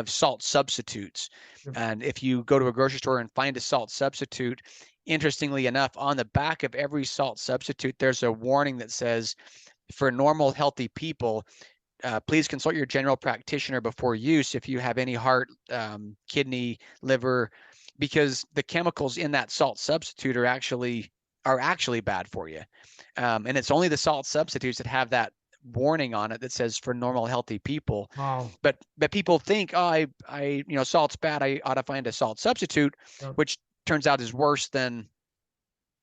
salt substitutes. And if you go to a grocery store and find a salt substitute, interestingly enough, on the back of every salt substitute, there's a warning that says, for normal, healthy people, please consult your general practitioner before use if you have any heart, kidney, liver, because the chemicals in that salt substitute are actually bad for you. And it's only the salt substitutes that have that warning on it that says for normal, healthy people. Wow. But people think, oh, salt's bad, I ought to find a salt substitute, Yep. which turns out is worse than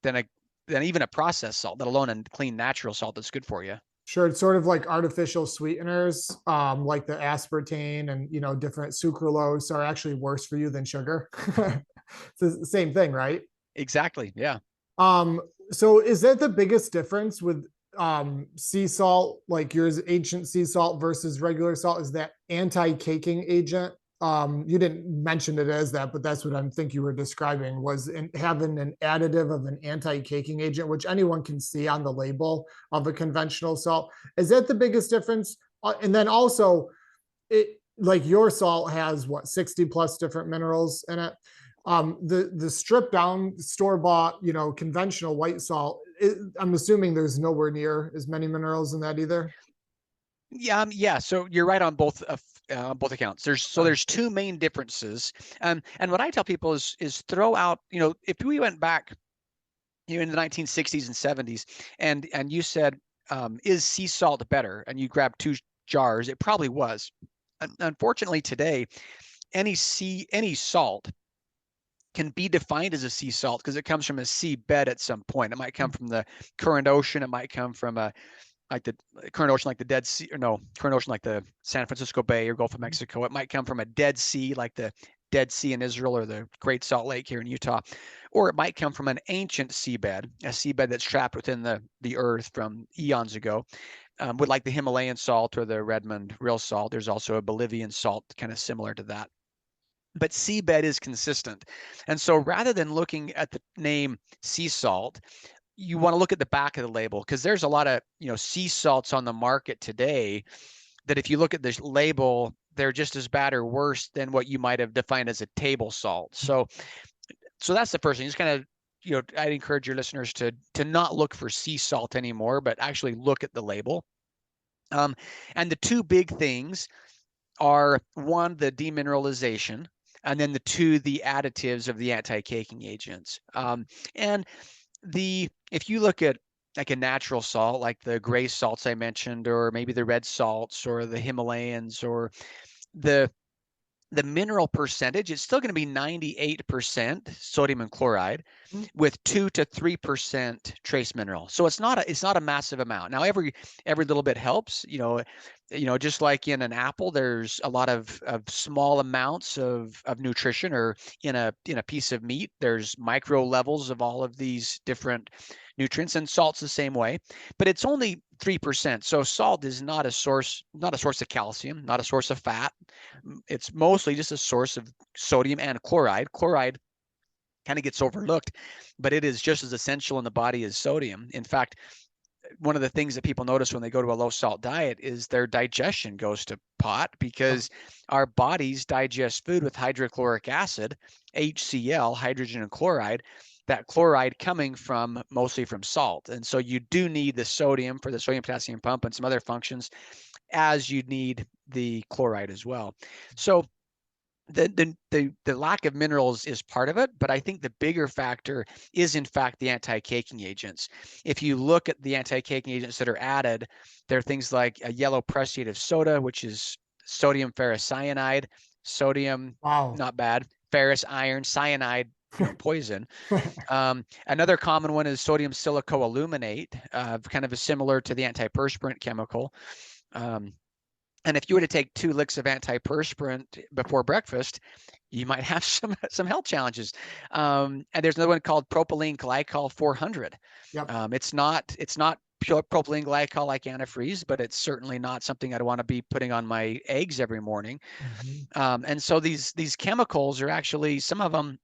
a than even a processed salt, let alone a clean natural salt that's good for you. Sure, it's sort of like artificial sweeteners, like the aspartame and different sucralose are actually worse for you than sugar. It's the same thing, right? Exactly. Yeah. Um, so is that the biggest difference with sea salt, like yours ancient sea salt versus regular salt? Is that anti-caking agent? You didn't mention it as that, but that's what I think you were describing, was having an additive of an anti-caking agent, which anyone can see on the label of a conventional salt. Is that the biggest difference? And then also, it, like your salt has what, 60 plus different minerals in it. The stripped down store bought, conventional white salt, I'm assuming there's nowhere near as many minerals in that either. Yeah, yeah. So you're right on both accounts. There's two main differences. And what I tell people is throw out, if we went back, in the 1960s and 70s, and you said, is sea salt better? And you grabbed two jars, it probably was. Unfortunately, today, any salt can be defined as a sea salt because it comes from a sea bed at some point. It might come from the current ocean. It might come from like the current ocean, like the Dead Sea, or no, current ocean, like the San Francisco Bay or Gulf of Mexico. It might come from a dead sea, like the Dead Sea in Israel or the Great Salt Lake here in Utah, or it might come from an ancient seabed, a seabed that's trapped within the earth from eons ago. With like the Himalayan salt or the Redmond real salt. There's also a Bolivian salt kind of similar to that. But seabed is consistent. And so rather than looking at the name sea salt, you want to look at the back of the label, because there's a lot of sea salts on the market today that if you look at this label, they're just as bad or worse than what you might have defined as a table salt. So that's the first thing. Just kind of, I'd encourage your listeners to not look for sea salt anymore, but actually look at the label. And the two big things are, one, the demineralization, and then the two, the additives of the anti-caking agents. And if you look at like a natural salt, like the gray salts I mentioned, or maybe the red salts or the Himalayans, or the mineral percentage, it's still going to be 98% sodium and chloride with 2 to 3% trace mineral. So it's not a massive amount. Now every little bit helps, just like in an apple, there's a lot of small amounts of nutrition, or in a piece of meat, there's micro levels of all of these different nutrients, and salt's the same way, but it's only 3%. So salt is not a source of calcium, not a source of fat. It's mostly just a source of sodium and chloride. Chloride kind of gets overlooked, but it is just as essential in the body as sodium. In fact, one of the things that people notice when they go to a low salt diet is their digestion goes to pot, because our bodies digest food with hydrochloric acid, HCl, hydrogen and chloride, that chloride coming mostly from salt. And so you do need the sodium for the sodium potassium pump and some other functions, as you need the chloride as well. So The lack of minerals is part of it, but I think the bigger factor is in fact the anti-caking agents. If you look at the anti-caking agents that are added, there are things like a yellow prussiate of soda, which is sodium ferrocyanide, sodium, Wow. not bad, ferrous iron, cyanide, poison. Another common one is sodium silicoaluminate, kind of similar to the antiperspirant chemical. Um, and if you were to take 2 licks of antiperspirant before breakfast, you might have some health challenges. And there's another one called propylene glycol 400. Yep. It's not pure propylene glycol like antifreeze, but it's certainly not something I'd want to be putting on my eggs every morning. Mhm. And so these chemicals are actually, some of them,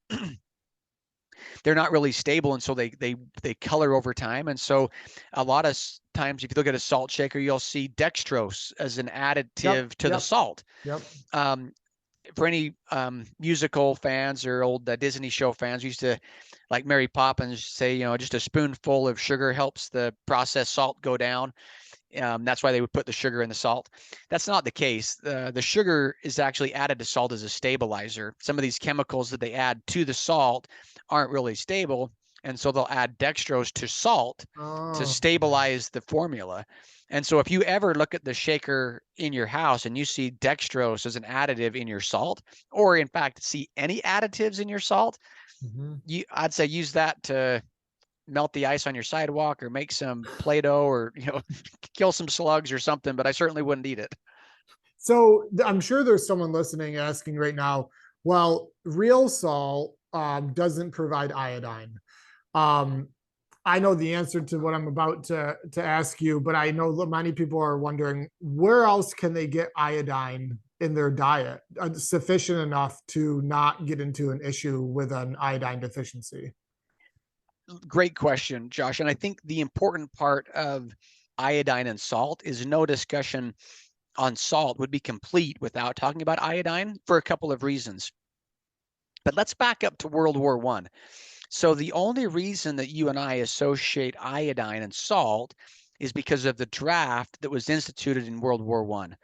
they're not really stable, and so they color over time. And so a lot of times, if you look at a salt shaker, you'll see dextrose as an Yep. additive to the Yep. salt. Yep. Um, for any musical fans or old Disney show fans, we used to, like Mary Poppins, say, just a spoonful of sugar helps the processed salt go down. That's why they would put the sugar in the salt. That's not the case. The sugar is actually added to salt as a stabilizer. Some of these chemicals that they add to the salt aren't really stable, and so they'll add dextrose to salt to Oh. stabilize the formula. And so if you ever look at the shaker in your house and you see dextrose as an additive in your salt, or in fact see any additives in your salt, Mhm. I'd say use that to melt the ice on your sidewalk or make some Play-Doh, or kill some slugs or something, but I certainly wouldn't eat it. So I'm sure there's someone listening asking right now, well, real salt doesn't provide iodine. Um, I know the answer to what I'm about to ask you, but I know that many people are wondering where else can they get iodine in their diet sufficient enough to not get into an issue with an iodine deficiency. Great question, Josh. And I think the important part of iodine and salt is no discussion on salt would be complete without talking about iodine, for a couple of reasons. But let's back up to World War One. So the only reason that you and I associate iodine and salt is because of the draft that was instituted in World War One.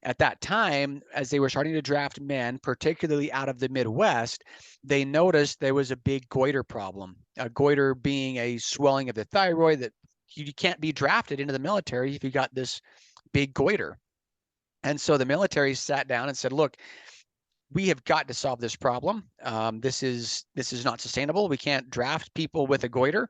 At that time, as they were starting to draft men, particularly out of the Midwest, they noticed there was a big goiter problem. A goiter being a swelling of the thyroid that you can't be drafted into the military if you got this big goiter. And so the military sat down and said, look, we have got to solve this problem. This is not sustainable. We can't draft people with a goiter.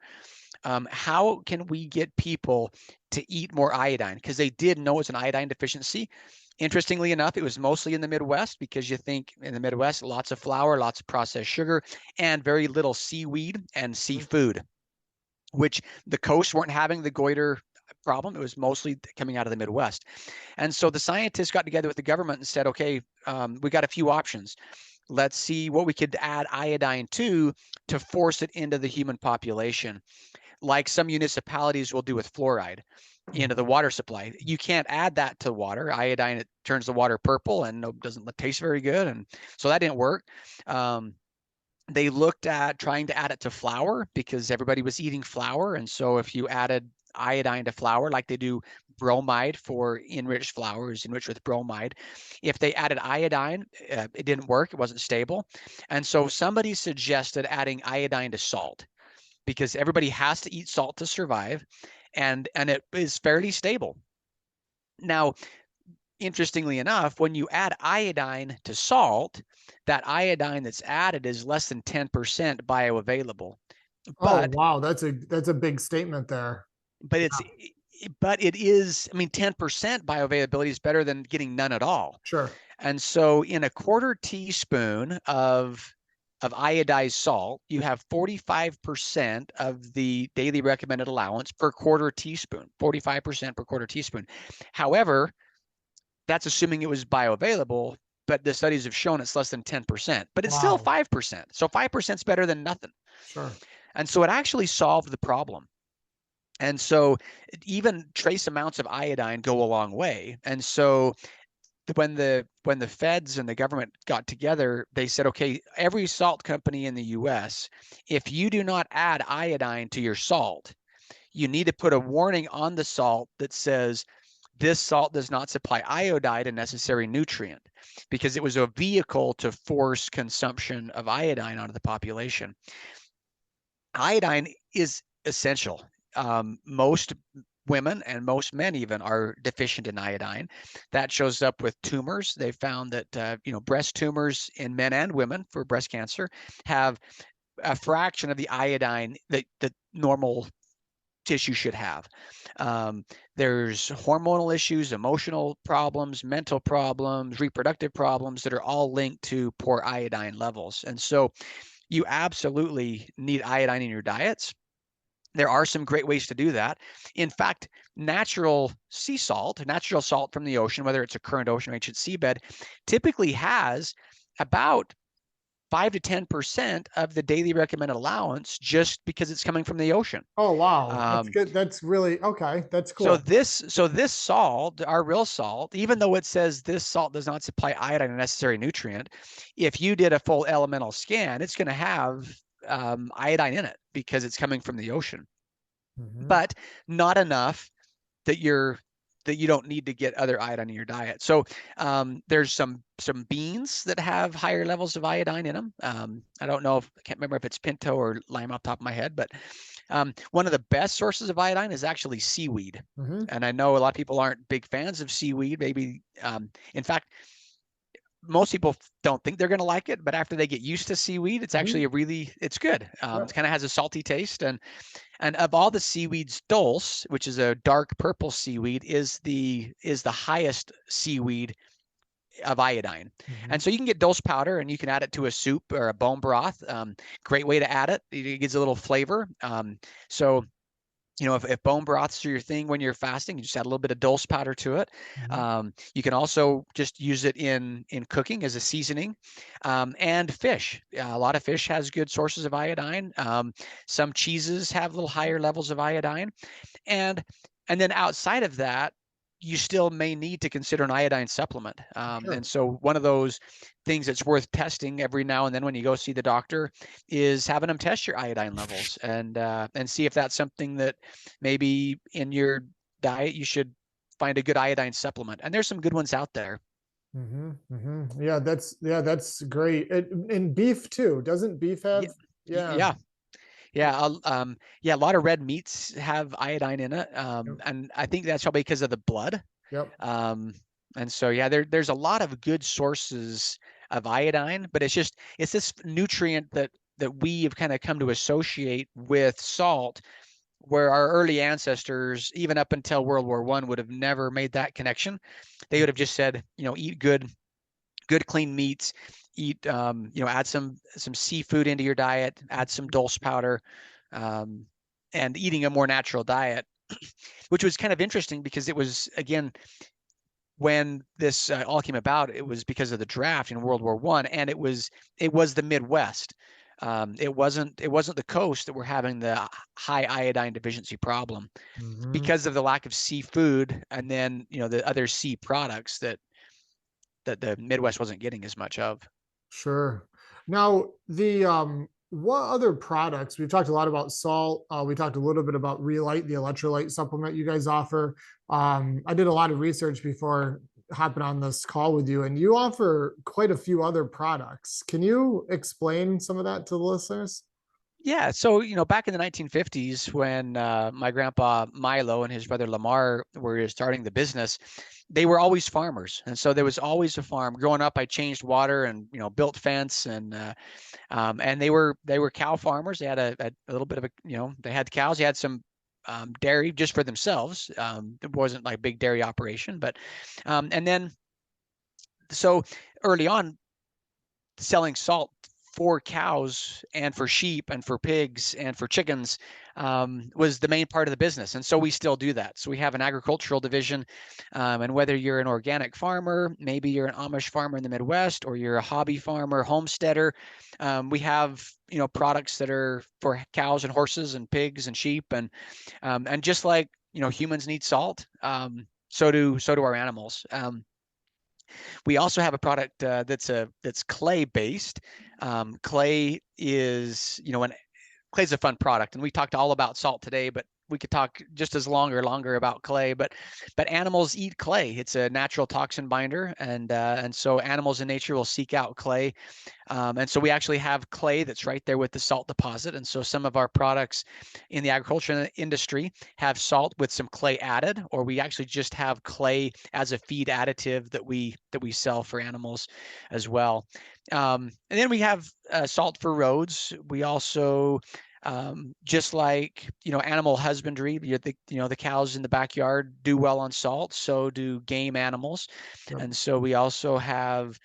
How can we get people to eat more iodine? Because they did know it's an iodine deficiency. Interestingly enough, it was mostly in the Midwest, because you think in the Midwest, lots of flour, lots of processed sugar, and very little seaweed and seafood, which the coasts weren't having the goiter problem. It was mostly coming out of the Midwest. And so the scientists got together with the government and said, okay, we got a few options. Let's see what we could add iodine to force it into the human population, like some municipalities will do with fluoride into the water supply. You can't add that to water. Iodine, it turns the water purple and doesn't taste very good. And so that didn't work. They looked at trying to add it to flour because everybody was eating flour. And so if you added iodine to flour, like they do bromide for enriched flours, enriched with bromide, if they added iodine, it didn't work. It wasn't stable. And so somebody suggested adding iodine to salt, because everybody has to eat salt to survive, and it is fairly stable. Now, interestingly enough, when you add iodine to salt, that iodine that's added is less than 10% bioavailable. Oh But wow, that's a big statement there. but it's Yeah, but it is, I mean, 10% bioavailability is better than getting none at all. sure. And so in a quarter teaspoon of iodized salt, you have 45% of the daily recommended allowance per quarter teaspoon, 45% per quarter teaspoon. However, that's assuming it was bioavailable, but the studies have shown it's less than 10%, but it's still Wow, 5%. So 5% is better than nothing. sure. And so it actually solved the problem. And so even trace amounts of iodine go a long way. And so when the feds and the government got together, they said, okay, every salt company in the US, if you do not add iodine to your salt, you need to put a warning on the salt that says, this salt does not supply iodide, a necessary nutrient, because it was a vehicle to force consumption of iodine onto the population. Iodine is essential. Most women and most men even are deficient in iodine. That shows up with tumors. They found that breast tumors in men and women for breast cancer have a fraction of the iodine that normal tissue should have. There's hormonal issues, emotional problems, mental problems, reproductive problems that are all linked to poor iodine levels. And so you absolutely need iodine in your diets. There are some great ways to do that. In fact, natural sea salt, natural salt from the ocean, whether it's a current ocean or ancient seabed, typically has about 5 to 10% of the daily recommended allowance just because it's coming from the ocean. Oh, wow. That's Um, good. That's really okay. That's so cool. this salt, our real salt, even though it says this salt does not supply iodine, a necessary nutrient, if you did a full elemental scan, it's going to have iodine in it because it's coming from the ocean, Mhm. but not enough that you don't need to get other iodine in your diet. So there's some beans that have higher levels of iodine in them. I don't know I can't remember if it's pinto or lime off the top of my head, but one of the best sources of iodine is actually seaweed. Mhm. And I know a lot of people aren't big fans of seaweed. Maybe, in fact, most people don't think they're going to like it, but after they get used to seaweed, it's Mhm. actually it's good. It Yep. kind of has a salty taste, and of all the seaweeds, dulse, which is a dark purple seaweed, is the highest seaweed of iodine. And Mhm. so you can get dulse powder and you can add it to a soup or a bone broth. Great way to add it. It gives a little flavor. So if bone broths are your thing when you're fasting, you just add a little bit of dulse powder to it. Mhm. You can also just use it in cooking as a seasoning, and fish. A lot of fish has good sources of iodine. Some cheeses have little higher levels of iodine, and then outside of that, you still may need to consider an iodine supplement. Sure. And so one of those things that's worth testing every now and then when you go see the doctor is having them test your iodine levels and see if that's something that maybe in your diet you should find a good iodine supplement. And there's some good ones out there. Mhm. Mhm. Yeah, that's great. And beef too. Doesn't beef Yeah, have? Yeah. yeah, yeah. Yeah. A lot of red meats have iodine in it, Yep. and I think that's probably because of the blood. Yep. Um, and so, yeah, there's a lot of good sources of iodine, but it's this nutrient that we have kind of come to associate with salt, where our early ancestors, even up until World War I, would have never made that connection. They would have just said, eat good clean meats, eat, add some seafood into your diet, add some dulse powder, um, and eating a more natural diet, which was kind of interesting because it was, again, when this all came about, it was because of the draft in World War I, and it was the Midwest. It wasn't the coast that were having the high iodine deficiency problem Mhm. because of the lack of seafood, and then the other sea products that the Midwest wasn't getting as much of. Sure. Now, the what other products? We've talked a lot about salt. We talked a little bit about Relyte, the electrolyte supplement you guys offer. I did a lot of research before hopping on this call with you, and you offer quite a few other products. Can you explain some of that to the listeners? Yeah, so back in the 1950s, when my grandpa Milo and his brother Lamar were starting the business, they were always farmers, and so there was always a farm. Growing up, I changed water and built fence, and they were cow farmers. They had a little bit of they had cows. They had some dairy just for themselves. It wasn't like a big dairy operation, but and then so early on, selling salt for cows and for sheep and for pigs and for chickens was the main part of the business. And so we still do that. So we have an agricultural division. And whether you're an organic farmer, maybe you're an Amish farmer in the Midwest, or you're a hobby farmer, homesteader, we have, products that are for cows and horses and pigs and sheep. And just like, humans need salt, so do our animals. We also have a product that's clay based. Clay is, clay's a fun product, and we talked all about salt today, but we could talk just as longer about clay, but animals eat clay. It's a natural toxin binder, and so animals in nature will seek out clay. And so we actually have clay that's right there with the salt deposit. And so some of our products in the agriculture industry have salt with some clay added, or we actually just have clay as a feed additive that we sell for animals as well. And then we have salt for roads. We also just like, animal husbandry, the cows in the backyard do well on salt, so do game animals. Yep. And so we also have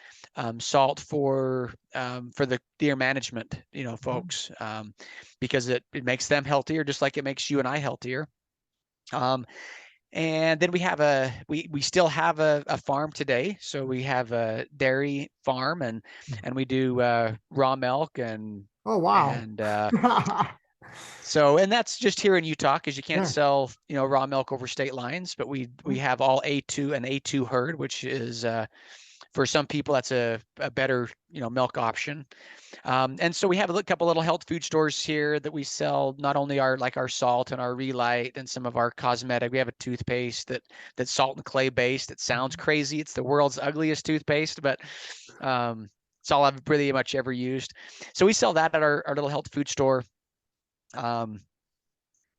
salt for the deer management, folks, because it makes them healthier, just like it makes you and I healthier. And then we still have a farm today. So we have a dairy farm, and we do raw milk and Oh, wow. and and that's just here in Utah, because you can't Yeah. sell, raw milk over state lines. But we have all A2 and A2 herd, which is for some people that's a better milk option. And so we have a couple little health food stores here that we sell not only our salt and our Relyte and some of our cosmetic. We have a toothpaste that's salt and clay based. It sounds crazy. It's the world's ugliest toothpaste, but it's all I've pretty much ever used. So we sell that at our little health food store. So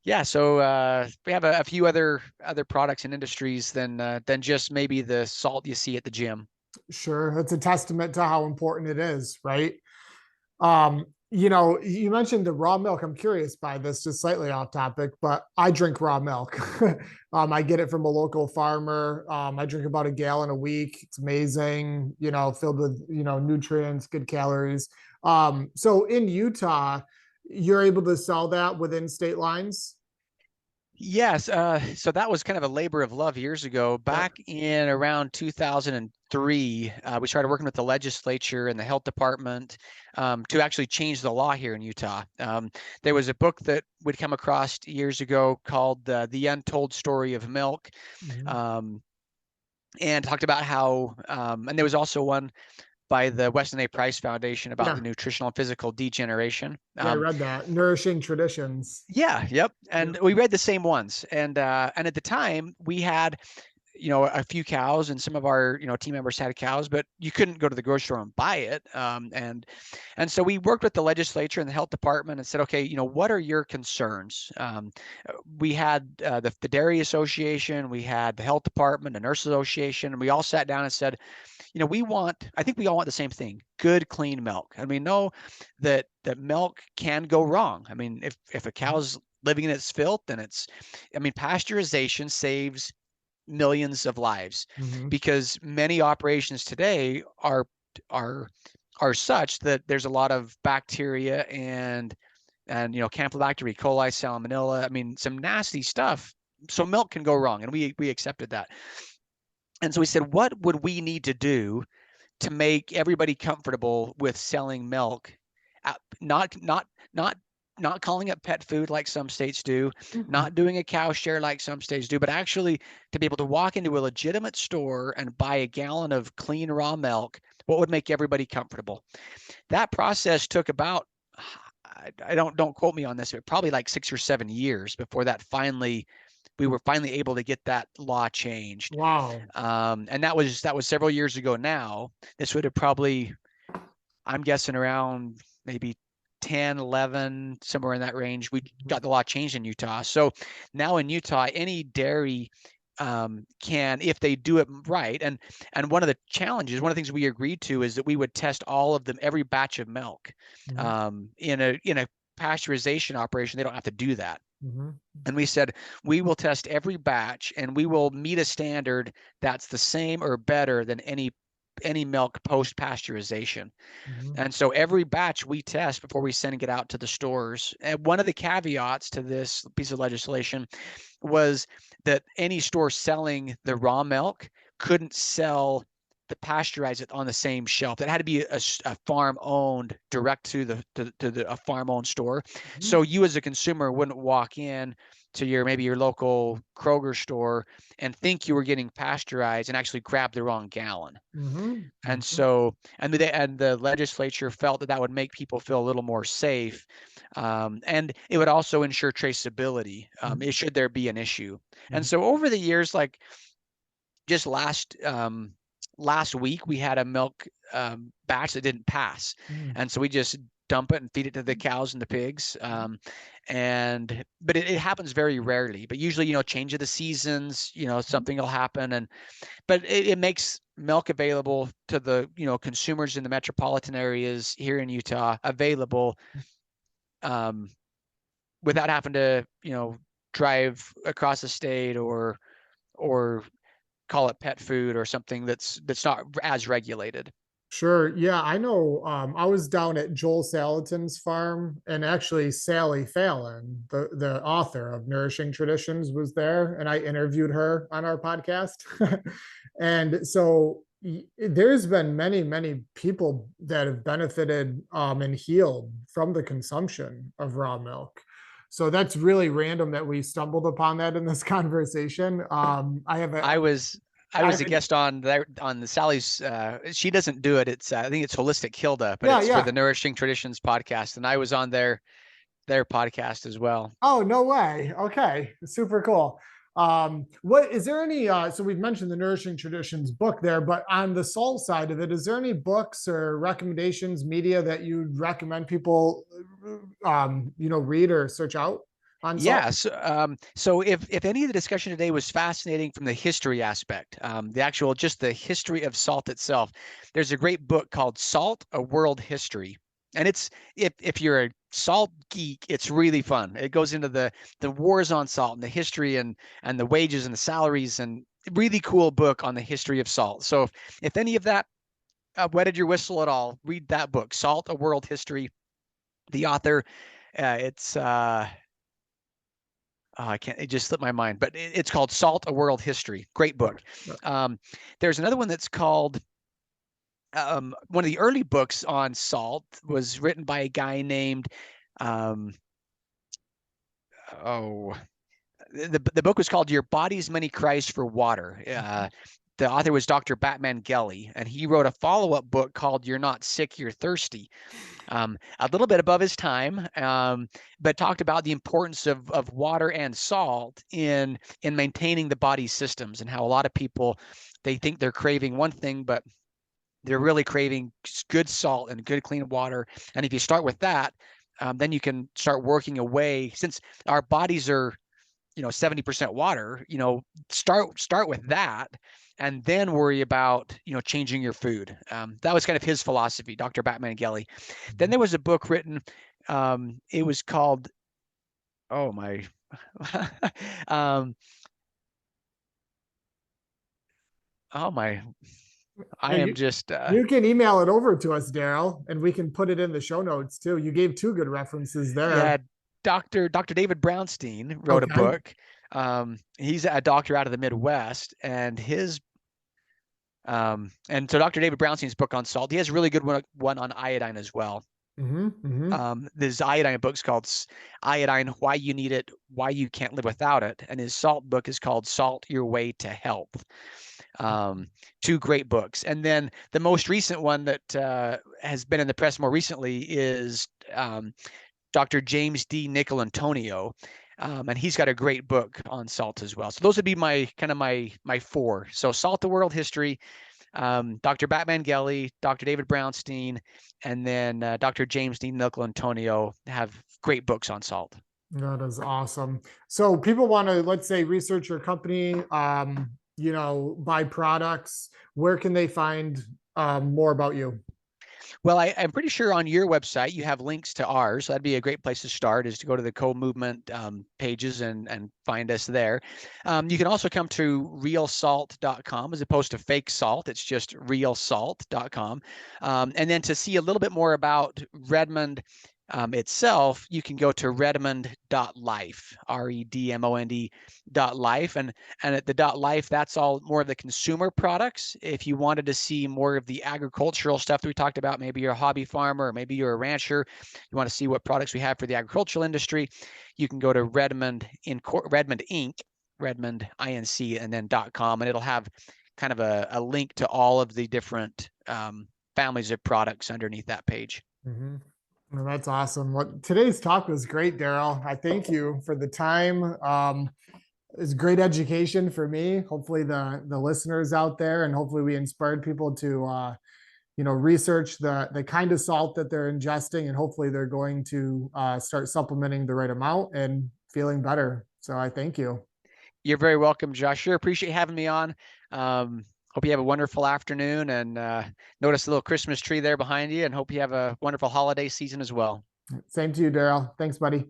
we have a few other products and industries than just maybe the salt you see at the gym. Sure. It's a testament to how important it is, right? You mentioned the raw milk. I'm curious by this, just slightly off topic, but I drink raw milk. I get it from a local farmer. I drink about a gallon a week. It's amazing, filled with, nutrients, good calories. So in Utah, you're able to sell that within state lines? Yes. So that was kind of a labor of love years ago. Back in around 2003, we started working with the legislature and the health department to actually change the law here in Utah. There was a book that we'd come across years ago called The Untold Story of Milk, and talked about how, and there was also one by the Weston A. Price Foundation about the nutritional and physical degeneration. I read that. Nourishing Traditions. Yeah, yep. And we read the same ones. And at the time we had, a few cows, and some of our, team members had cows, but you couldn't go to the grocery store and buy it. And so we worked with the legislature and the health department and said, okay, what are your concerns? We had the Dairy Association, we had the health department, the Nurse Association, and we all sat down and said, I think we all want the same thing: good, clean milk. And we know that milk can go wrong. I mean, if a cow's living in its filth, then pasteurization saves millions of lives, because many operations today are such that there's a lot of bacteria and Campylobacter, E. coli, salmonella, some nasty stuff. So milk can go wrong, and we accepted that. And so we said, what would we need to do to make everybody comfortable with selling milk? Not calling it pet food like some states do, not doing a cow share like some states do, but actually to be able to walk into a legitimate store and buy a gallon of clean raw milk. What would make everybody comfortable? That process took about, I don't quote me on this, but probably like 6 or 7 years before we were finally able to get that law changed. Wow. And that was several years ago now. This would have probably, I'm guessing, around maybe 10, 11, somewhere in that range. We got the law changed in Utah. So now in Utah, any dairy can, if they do it right. And one of the challenges, one of the things we agreed to, is that we would test all of them, every batch of milk. In a pasteurization operation, they don't have to do that. And we said, we will test every batch, and we will meet a standard that's the same or better than any milk post pasteurization. And so every batch we test before we send it out to the stores. And one of the caveats to this piece of legislation was that any store selling the raw milk couldn't sell the pasteurize it on the same shelf. It had to be a farm owned, direct to a farm owned store. So you as a consumer wouldn't walk in to maybe your local Kroger store and think you were getting pasteurized and actually grab the wrong gallon. Mhm. And Mhm. so, and the legislature felt that would make people feel a little more safe, and it would also ensure traceability, should there be an issue. And Mhm. so, over the years, like just last week, we had a milk batch that didn't pass, Mhm. and so we just dump it and feed it to the cows and the pigs. But it happens very rarely. But usually, change of the seasons, something will happen, but it makes milk available to the consumers in the metropolitan areas here in Utah, available um, without having to drive across the state or call it pet food or something that's not as regulated. Sure. Yeah, I know. I was down at Joel Salatin's farm, and actually Sally Fallon, the author of Nourishing Traditions, was there, and I interviewed her on our podcast. And so there's been many, many people that have benefited and healed from the consumption of raw milk. So that's really random that we stumbled upon that in this conversation. I have a I was I I was have a a, guest on there on the Sally's. She doesn't do it. It's I think it's Holistic Hilda, but yeah, it's for yeah. the Nourishing Traditions podcast, and I was on their podcast as well. Oh, no way. Okay. Super cool. What is there any so we've mentioned the Nourishing Traditions book there, but on the salt side of it, is there any books or recommendations, media that you'd recommend people read or search out on salt? Yes. So if any of the discussion today was fascinating from the history aspect, just the history of salt itself, there's a great book called Salt: A World History. And it's if you're a salt geek, it's really fun. It goes into the wars on salt and the history and the wages and the salaries, and really cool book on the history of salt. So if any of that wetted your whistle at all, read that book, Salt: A World History. The author, it's I can't, it just slipped my mind, but it's called Salt: A World History. Great book. Um, there's another one that's called, one of the early books on salt was written by a guy named, um, oh, the book was called Your Body's Many Cries for Water. The author was Dr. Batman Gelly, and he wrote a follow-up book called You're Not Sick, You're Thirsty. A little bit above his time, but talked about the importance of water and salt in maintaining the body's systems, and how a lot of people, they think they're craving one thing, but they're really craving good salt and good clean water. And if you start with that, then you can start working away, since our bodies are 70% water. Start with that, and then worry about changing your food. That was kind of his philosophy, Dr. Batman Gelly. Then there was a book written, it was called, oh my, um, oh my, I Yeah, am just you can email it over to us, Darryl, and we can put it in the show notes too. You gave two good references yeah. there. Dr. David Brownstein wrote a Okay. book. He's a doctor out of the Midwest, and so Dr. David Brownstein's book on salt, he has a really good one on iodine as well. Mm-hmm, mm-hmm. This iodine book's called Iodine: Why You Need It, Why You Can't Live Without It, and his salt book is called Salt: Your Way to Health. Two great books. And then the most recent one that has been in the press more recently is Dr. James D. Nicolantonio. And he's got a great book on salt as well. So those would be my four. So Salt: The World History, Dr. Batman Gelly, Dr. David Brownstein, and then Dr. James D. Nicolantonio have great books on salt. That is awesome. So people want to, let's say, research your company, buy products. Where can they find more about you? Well, I'm pretty sure on your website you have links to ours. So that'd be a great place to start, is to go to the co-movement pages and find us there. You can also come to realsalt.com as opposed to fake salt. It's just realsalt.com. And then to see a little bit more about Redmond, itself, you can go to redmond.life, REDMOND.life. And at the .life, that's all more of the consumer products. If you wanted to see more of the agricultural stuff that we talked about, maybe you're a hobby farmer, or maybe you're a rancher, you want to see what products we have for the agricultural industry, you can go to Redmond Inc., Redmond INC, and then .com, and it'll have kind of a link to all of the different families of products underneath that page. Mhm. Well, that's awesome. What today's talk was great, Darryl. I thank you for the time. It's great education for me. Hopefully the listeners out there, and hopefully we inspired people to research the kind of salt that they're ingesting, and hopefully they're going to start supplementing the right amount and feeling better. So I thank you. You're very welcome, Josh. Sure appreciate having me on. Hope you have a wonderful afternoon, and notice the little Christmas tree there behind you, and hope you have a wonderful holiday season as well. Same to you, Darryl. Thanks, buddy.